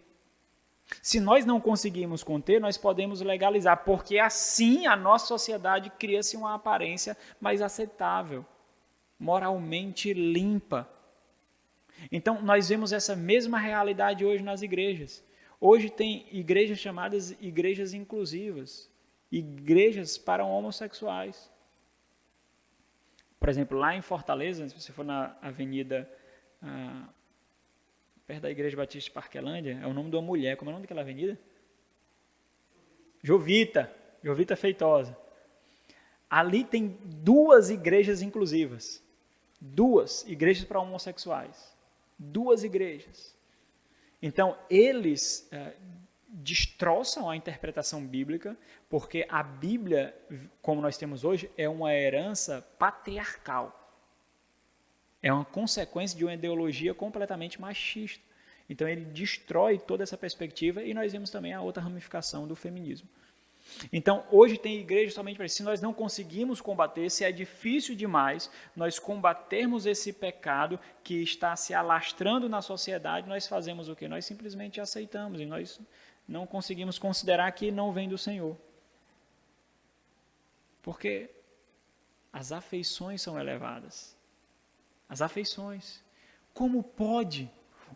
Se nós não conseguimos conter, nós podemos legalizar, porque assim a nossa sociedade cria-se uma aparência mais aceitável, moralmente limpa. Então, nós vemos essa mesma realidade hoje nas igrejas. Hoje tem igrejas chamadas igrejas inclusivas, igrejas para homossexuais. Por exemplo, lá em Fortaleza, se você for na avenida, perto da Igreja Batista de Parquelândia, é o nome de uma mulher. Como é o nome daquela avenida? Jovita Feitosa. Ali tem 2 igrejas inclusivas. 2 igrejas para homossexuais. 2 igrejas. Então, eles destroçam a interpretação bíblica, porque a Bíblia, como nós temos hoje, é uma herança patriarcal. É uma consequência de uma ideologia completamente machista. Então, ele destrói toda essa perspectiva, e nós vemos também a outra ramificação do feminismo. Então, hoje tem igreja somente para isso. Se nós não conseguimos combater, se é difícil demais nós combatermos esse pecado que está se alastrando na sociedade, nós fazemos o quê? Nós simplesmente aceitamos e nós não conseguimos considerar que não vem do Senhor. Porque as afeições são elevadas. As afeições. Como pode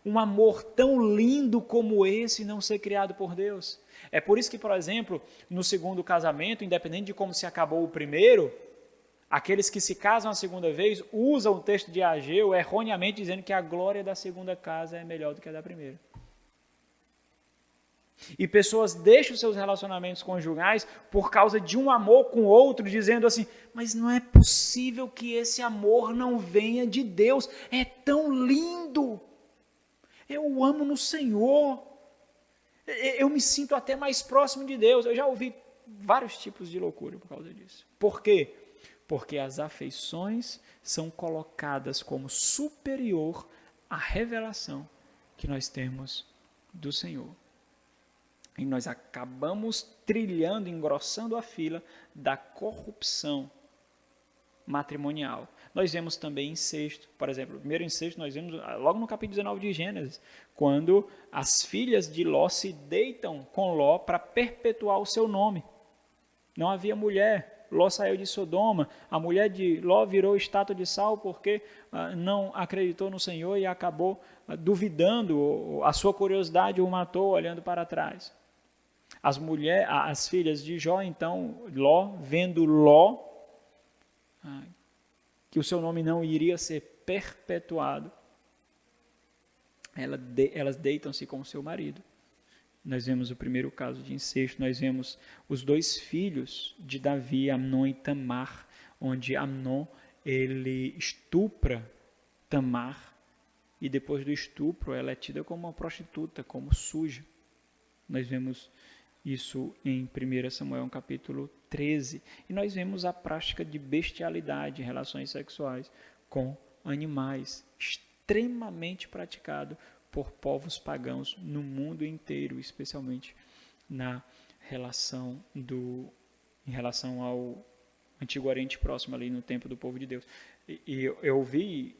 um amor tão lindo como esse não ser criado por Deus? É por isso que, por exemplo, no segundo casamento, independente de como se acabou o primeiro, aqueles que se casam a segunda vez usam o texto de Ageu erroneamente dizendo que a glória da segunda casa é melhor do que a da primeira. E pessoas deixam seus relacionamentos conjugais por causa de um amor com outro, dizendo assim, mas não é possível que esse amor não venha de Deus, é tão lindo, eu amo no Senhor, eu me sinto até mais próximo de Deus. Eu já ouvi vários tipos de loucura por causa disso. Por quê? Porque as afeições são colocadas como superior à revelação que nós temos do Senhor. E nós acabamos trilhando, engrossando a fila da corrupção matrimonial. Nós vemos também incesto. Por exemplo, o primeiro incesto nós vemos logo no capítulo 19 de Gênesis, quando as filhas de Ló se deitam com Ló para perpetuar o seu nome. Não havia mulher. Ló saiu de Sodoma. A mulher de Ló virou estátua de sal porque não acreditou no Senhor e acabou duvidando. A sua curiosidade o matou olhando para trás. As filhas de Jó, então, Ló, vendo Ló, que o seu nome não iria ser perpetuado, elas deitam-se com o seu marido. Nós vemos o primeiro caso de incesto, nós vemos os 2 filhos de Davi, Amnon e Tamar, onde Amnon ele estupra Tamar e depois do estupro ela é tida como uma prostituta, como suja. Nós vemos isso em 1 Samuel, capítulo 13. E nós vemos a prática de bestialidade, relações sexuais com animais, extremamente praticado por povos pagãos no mundo inteiro, especialmente em relação ao Antigo Oriente Próximo, ali no tempo do povo de Deus. E eu vi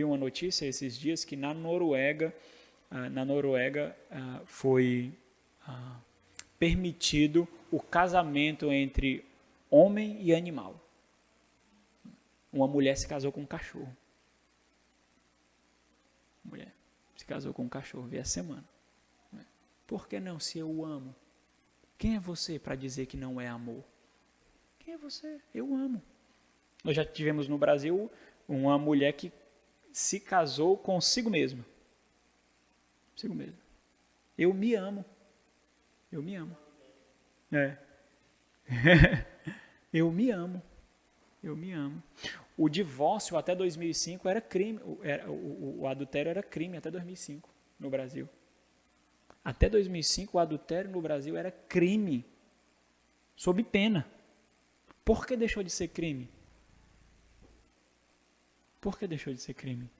uma notícia esses dias que na Noruega foi permitido o casamento entre homem e animal. Uma mulher se casou com um cachorro. Mulher se casou com um cachorro, vi essa semana. Por que não, se eu o amo? Quem é você para dizer que não é amor? Quem é você? Eu amo. Nós já tivemos no Brasil uma mulher que se casou consigo mesma. Consigo mesma. Eu me amo. Eu me amo. Eu me amo. Eu me amo. O divórcio até 2005 era crime. O adultério era crime até 2005 no Brasil. Até 2005 o adultério no Brasil era crime. Sob pena. Por que deixou de ser crime? Por que deixou de ser crime?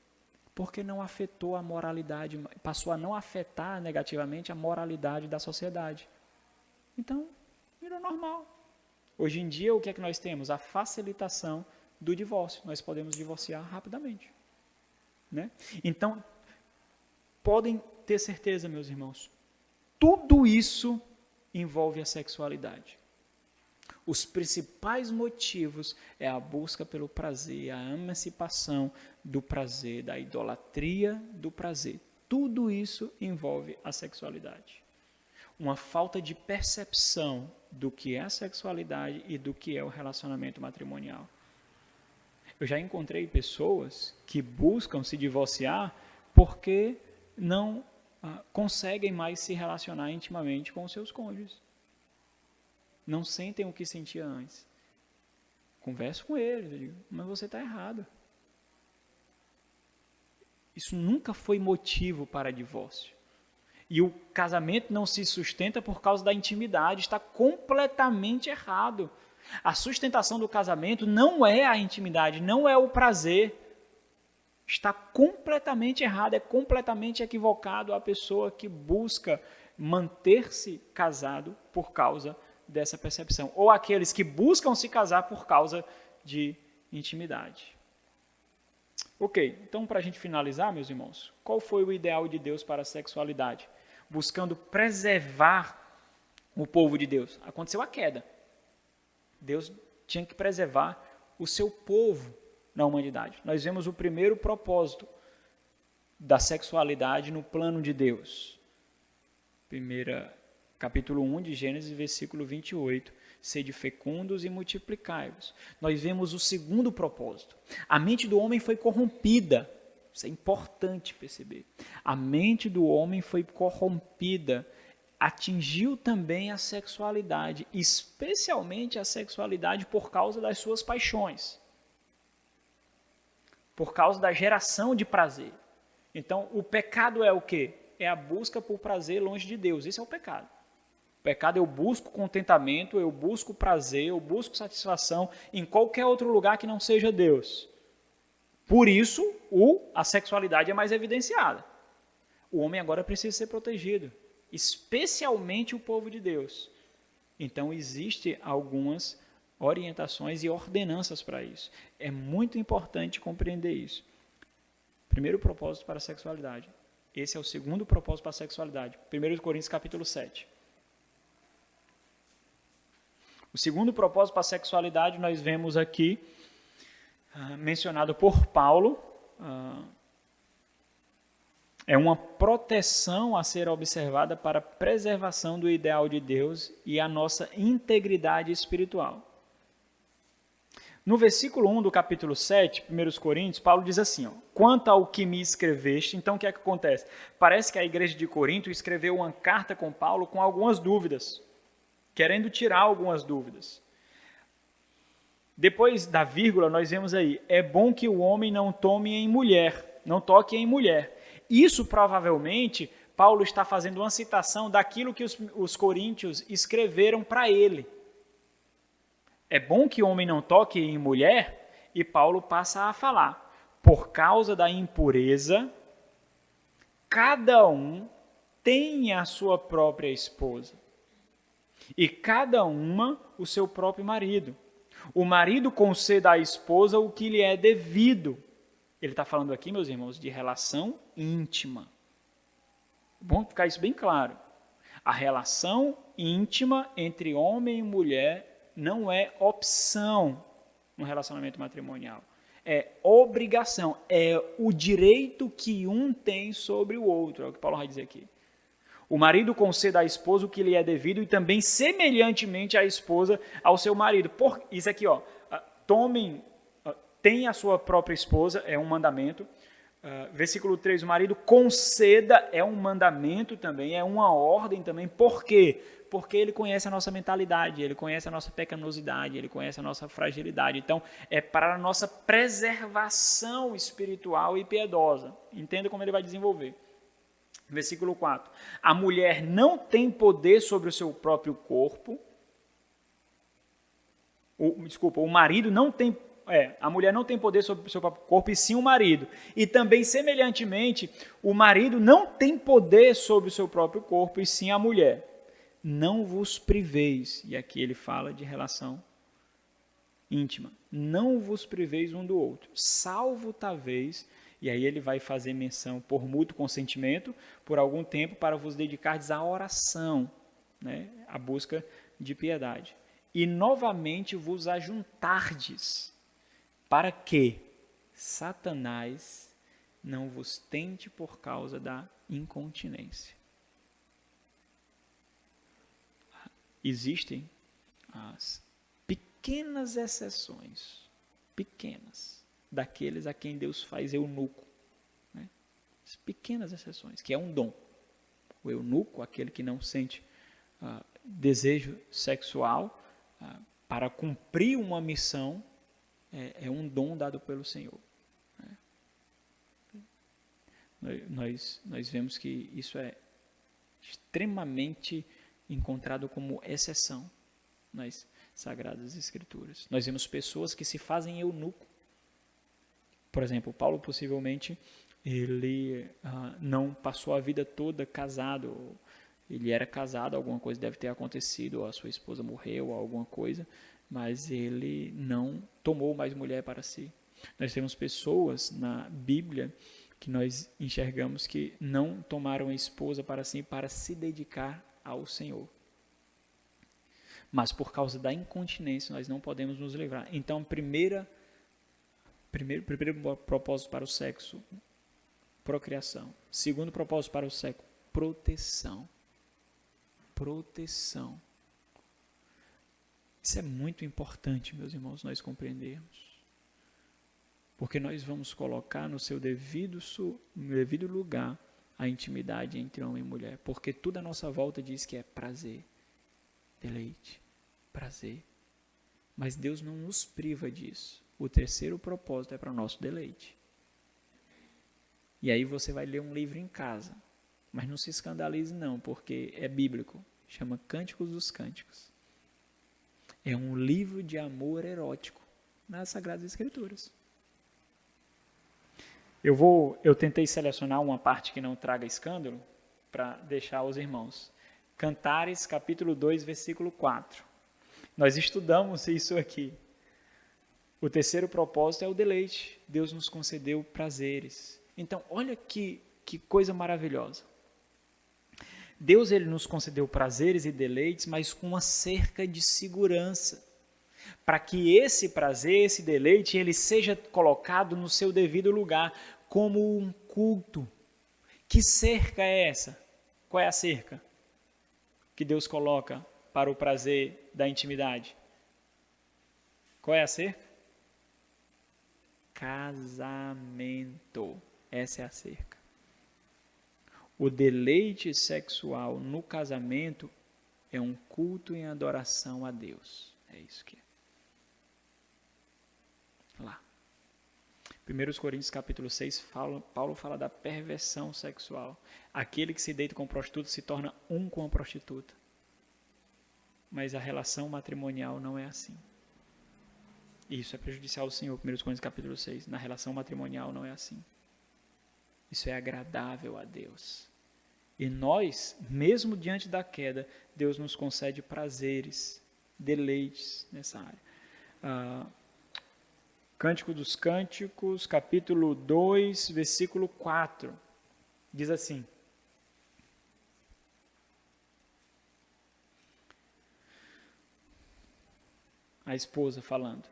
Porque não afetou a moralidade, passou a não afetar negativamente a moralidade da sociedade. Então, virou normal. Hoje em dia, o que é que nós temos? A facilitação do divórcio. Nós podemos divorciar rapidamente. Né? Então, podem ter certeza, meus irmãos, tudo isso envolve a sexualidade. Os principais motivos é a busca pelo prazer, a emancipação do prazer, da idolatria do prazer. Tudo isso envolve a sexualidade. Uma falta de percepção do que é a sexualidade e do que é o relacionamento matrimonial. Eu já encontrei pessoas que buscam se divorciar porque não conseguem mais se relacionar intimamente com os seus cônjuges. Não sentem o que sentia antes. Converso com eles, eu digo, mas você está errado. Isso nunca foi motivo para divórcio. E o casamento não se sustenta por causa da intimidade, está completamente errado. A sustentação do casamento não é a intimidade, não é o prazer. Está completamente errado, é completamente equivocado a pessoa que busca manter-se casado por causa dessa percepção. Ou aqueles que buscam se casar por causa de intimidade. Ok, então para a gente finalizar, meus irmãos, qual foi o ideal de Deus para a sexualidade? Buscando preservar o povo de Deus. Aconteceu a queda. Deus tinha que preservar o seu povo na humanidade. Nós vemos o primeiro propósito da sexualidade no plano de Deus. Capítulo 1 de Gênesis, versículo 28. Sede fecundos e multiplicai-vos. Nós vemos o segundo propósito. A mente do homem foi corrompida. Isso é importante perceber. A mente do homem foi corrompida. Atingiu também a sexualidade, especialmente a sexualidade por causa das suas paixões. Por causa da geração de prazer. Então, o pecado é o quê? É a busca por prazer longe de Deus. Isso é o pecado. O pecado, eu busco contentamento, eu busco prazer, eu busco satisfação em qualquer outro lugar que não seja Deus. Por isso, a sexualidade é mais evidenciada. O homem agora precisa ser protegido, especialmente o povo de Deus. Então, existem algumas orientações e ordenanças para isso. É muito importante compreender isso. Primeiro propósito para a sexualidade. Esse é o segundo propósito para a sexualidade. 1 Coríntios capítulo 7. O segundo propósito para a sexualidade nós vemos aqui, mencionado por Paulo, é uma proteção a ser observada para a preservação do ideal de Deus e a nossa integridade espiritual. No versículo 1 do capítulo 7, 1 Coríntios, Paulo diz assim, ó, quanto ao que me escreveste, então o que é que acontece? Parece que a igreja de Corinto escreveu uma carta com Paulo com algumas dúvidas, querendo tirar algumas dúvidas. Depois da vírgula, nós vemos aí, é bom que o homem não tome em mulher, não toque em mulher. Isso provavelmente, Paulo está fazendo uma citação daquilo que os coríntios escreveram para ele. É bom que o homem não toque em mulher, e Paulo passa a falar, por causa da impureza, cada um tem a sua própria esposa, e cada uma o seu próprio marido. O marido conceda à esposa o que lhe é devido. Ele está falando aqui, meus irmãos, de relação íntima. Bom ficar isso bem claro. A relação íntima entre homem e mulher não é opção no relacionamento matrimonial. É obrigação, é o direito que um tem sobre o outro, é o que Paulo vai dizer aqui. O marido conceda à esposa o que lhe é devido e também semelhantemente a esposa ao seu marido. Isso aqui, ó, tenha a sua própria esposa, é um mandamento. Versículo 3, o marido conceda, é um mandamento também, é uma ordem também. Por quê? Porque ele conhece a nossa mentalidade, ele conhece a nossa pecaminosidade, ele conhece a nossa fragilidade. Então, é para a nossa preservação espiritual e piedosa. Entenda como ele vai desenvolver. Versículo 4. A mulher não tem poder sobre o seu próprio corpo. O marido não tem... a mulher não tem poder sobre o seu próprio corpo, e sim o marido. E também, semelhantemente, o marido não tem poder sobre o seu próprio corpo, e sim a mulher. Não vos priveis, e aqui ele fala de relação íntima, não vos priveis um do outro, salvo talvez, e aí ele vai fazer menção por mútuo consentimento, por algum tempo, para vos dedicardes à oração, né, à busca de piedade. E novamente vos ajuntardes, para que Satanás não vos tente por causa da incontinência. Existem as pequenas exceções, daqueles a quem Deus faz eunuco. Né? As pequenas exceções, que é um dom. O eunuco, aquele que não sente desejo sexual para cumprir uma missão, é um dom dado pelo Senhor. Né? Nós vemos que isso é extremamente encontrado como exceção nas Sagradas Escrituras. Nós vemos pessoas que se fazem eunuco. Por exemplo, Paulo possivelmente ele não passou a vida toda casado. Ele era casado, alguma coisa deve ter acontecido, ou a sua esposa morreu, ou alguma coisa, mas ele não tomou mais mulher para si. Nós temos pessoas na Bíblia que nós enxergamos que não tomaram a esposa para si para se dedicar ao Senhor. Mas por causa da incontinência nós não podemos nos livrar. Então, primeiro propósito para o sexo, procriação. Segundo propósito para o sexo, proteção. Proteção. Isso é muito importante, meus irmãos, nós compreendermos. Porque nós vamos colocar no seu devido lugar a intimidade entre homem e mulher. Porque tudo à nossa volta diz que é prazer, deleite, prazer. Mas Deus não nos priva disso. O terceiro propósito é para o nosso deleite. E aí você vai ler um livro em casa. Mas não se escandalize não, porque é bíblico. Chama Cânticos dos Cânticos. É um livro de amor erótico nas Sagradas Escrituras. Eu tentei selecionar uma parte que não traga escândalo para deixar aos irmãos. Cantares, capítulo 2, versículo 4. Nós estudamos isso aqui. O terceiro propósito é o deleite. Deus nos concedeu prazeres. Então, olha que coisa maravilhosa. Deus ele nos concedeu prazeres e deleites, mas com uma cerca de segurança. Para que esse prazer, esse deleite, ele seja colocado no seu devido lugar, como um culto. Que cerca é essa? Qual é a cerca que Deus coloca para o prazer da intimidade? Qual é a cerca? casamento. Essa é a cerca. O deleite sexual no casamento é um culto em adoração a Deus. É isso que é. Lá. 1 Coríntios capítulo 6, Paulo fala da perversão sexual. Aquele que se deita com prostituta se torna um com a prostituta. Mas a relação matrimonial não é assim. Isso é prejudicial ao Senhor. 1 Coríntios capítulo 6. Na relação matrimonial não é assim. Isso é agradável a Deus. E nós, mesmo diante da queda, Deus nos concede prazeres, deleites nessa área. Cântico dos Cânticos, capítulo 2, versículo 4. Diz assim: a esposa falando: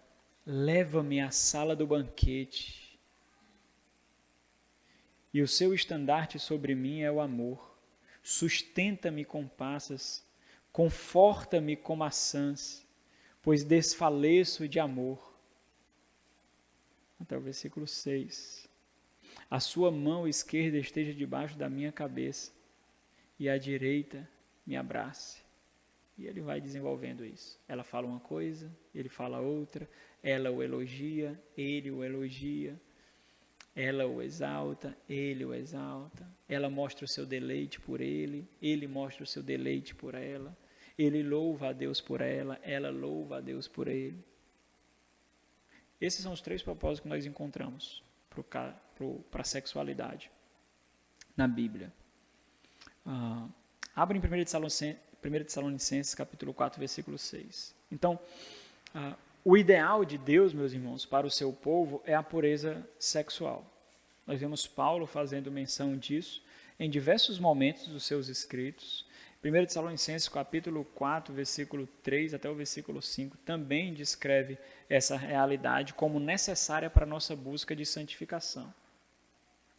leva-me à sala do banquete, e o seu estandarte sobre mim é o amor. Sustenta-me com passas, conforta-me com maçãs, pois desfaleço de amor. Até o versículo 6. A sua mão esquerda esteja debaixo da minha cabeça, e a direita me abrace. E ele vai desenvolvendo isso. Ela fala uma coisa, ele fala outra, ela o elogia, ele o elogia, ela o exalta, ele o exalta, ela mostra o seu deleite por ele mostra o seu deleite por ela, ele louva a Deus por ela louva a Deus por ele. Esses são os 3 propósitos que nós encontramos para a sexualidade na Bíblia. Abre em 1 Tessalonicenses, capítulo 4, versículo 6. Então, o ideal de Deus, meus irmãos, para o seu povo é a pureza sexual. Nós vemos Paulo fazendo menção disso em diversos momentos dos seus escritos. 1 Tessalonicenses, capítulo 4, versículo 3 até o versículo 5, também descreve essa realidade como necessária para a nossa busca de santificação.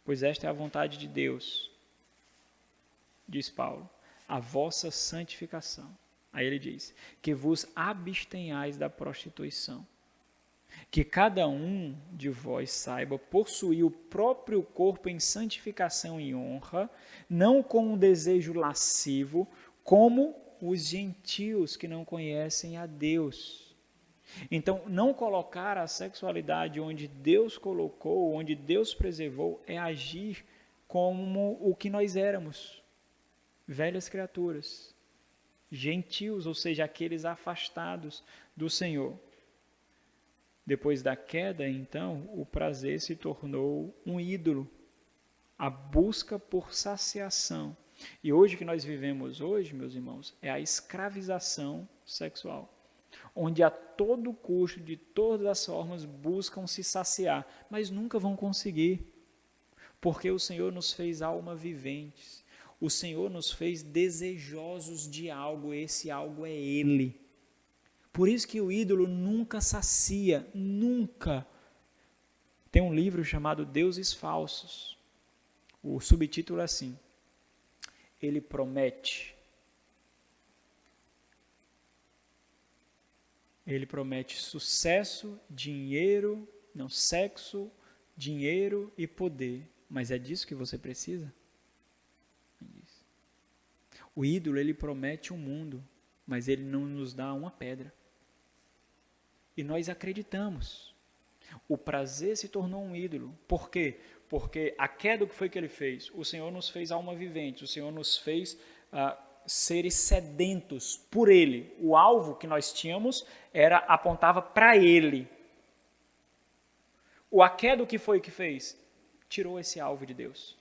Pois esta é a vontade de Deus, diz Paulo, a vossa santificação. Aí ele diz, que vos abstenhais da prostituição, que cada um de vós saiba possuir o próprio corpo em santificação e honra, não com um desejo lascivo, como os gentios que não conhecem a Deus. Então, não colocar a sexualidade onde Deus colocou, onde Deus preservou, é agir como o que nós éramos, velhas criaturas, gentios, ou seja, aqueles afastados do Senhor. Depois da queda, então, o prazer se tornou um ídolo, a busca por saciação. E hoje que nós vivemos hoje, meus irmãos, é a escravização sexual, onde a todo custo, de todas as formas, buscam se saciar, mas nunca vão conseguir, porque o Senhor nos fez alma viventes. O Senhor nos fez desejosos de algo, esse algo é Ele. Por isso que o ídolo nunca sacia, nunca. Tem um livro chamado Deuses Falsos. O subtítulo é assim, ele promete sucesso, sexo, dinheiro e poder. Mas é disso que você precisa? O ídolo, ele promete um mundo, mas ele não nos dá uma pedra. E nós acreditamos. O prazer se tornou um ídolo. Por quê? Porque a queda, o que foi que ele fez? O Senhor nos fez alma vivente, o Senhor nos fez seres sedentos por Ele. O alvo que nós tínhamos apontava para Ele. A queda, o que foi que fez? Tirou esse alvo de Deus.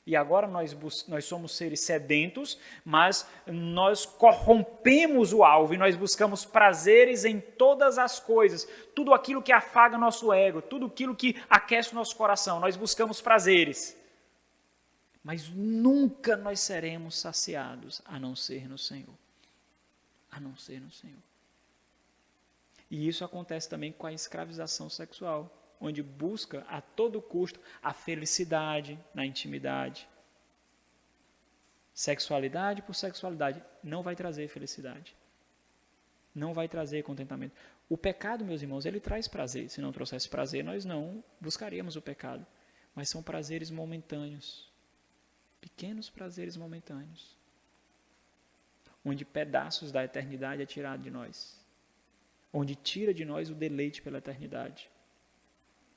E agora nós somos seres sedentos, mas nós corrompemos o alvo e nós buscamos prazeres em todas as coisas. Tudo aquilo que afaga nosso ego, tudo aquilo que aquece o nosso coração, nós buscamos prazeres. Mas nunca nós seremos saciados, a não ser no Senhor. A não ser no Senhor. E isso acontece também com a escravização sexual, onde busca a todo custo a felicidade na intimidade. Sexualidade por sexualidade não vai trazer felicidade. Não vai trazer contentamento. O pecado, meus irmãos, ele traz prazer. Se não trouxesse prazer, nós não buscaríamos o pecado. Mas são prazeres momentâneos. Pequenos prazeres momentâneos. Onde pedaços da eternidade é tirado de nós. Onde tira de nós o deleite pela eternidade.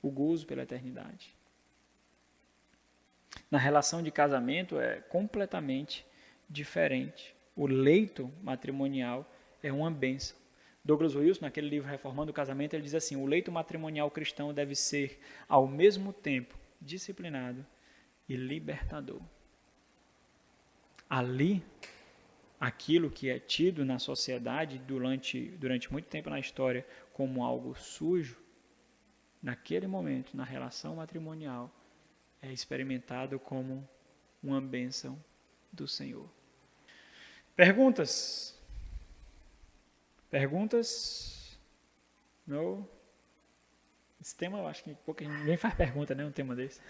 O gozo pela eternidade. Na relação de casamento é completamente diferente. O leito matrimonial é uma bênção. Douglas Wilson, naquele livro Reformando o Casamento, ele diz assim: o leito matrimonial cristão deve ser, ao mesmo tempo, disciplinado e libertador. Ali, aquilo que é tido na sociedade durante muito tempo na história como algo sujo, naquele momento, na relação matrimonial, é experimentado como uma bênção do Senhor. Perguntas? Perguntas? Não? Esse tema eu acho que ninguém faz pergunta, né? Um tema desse.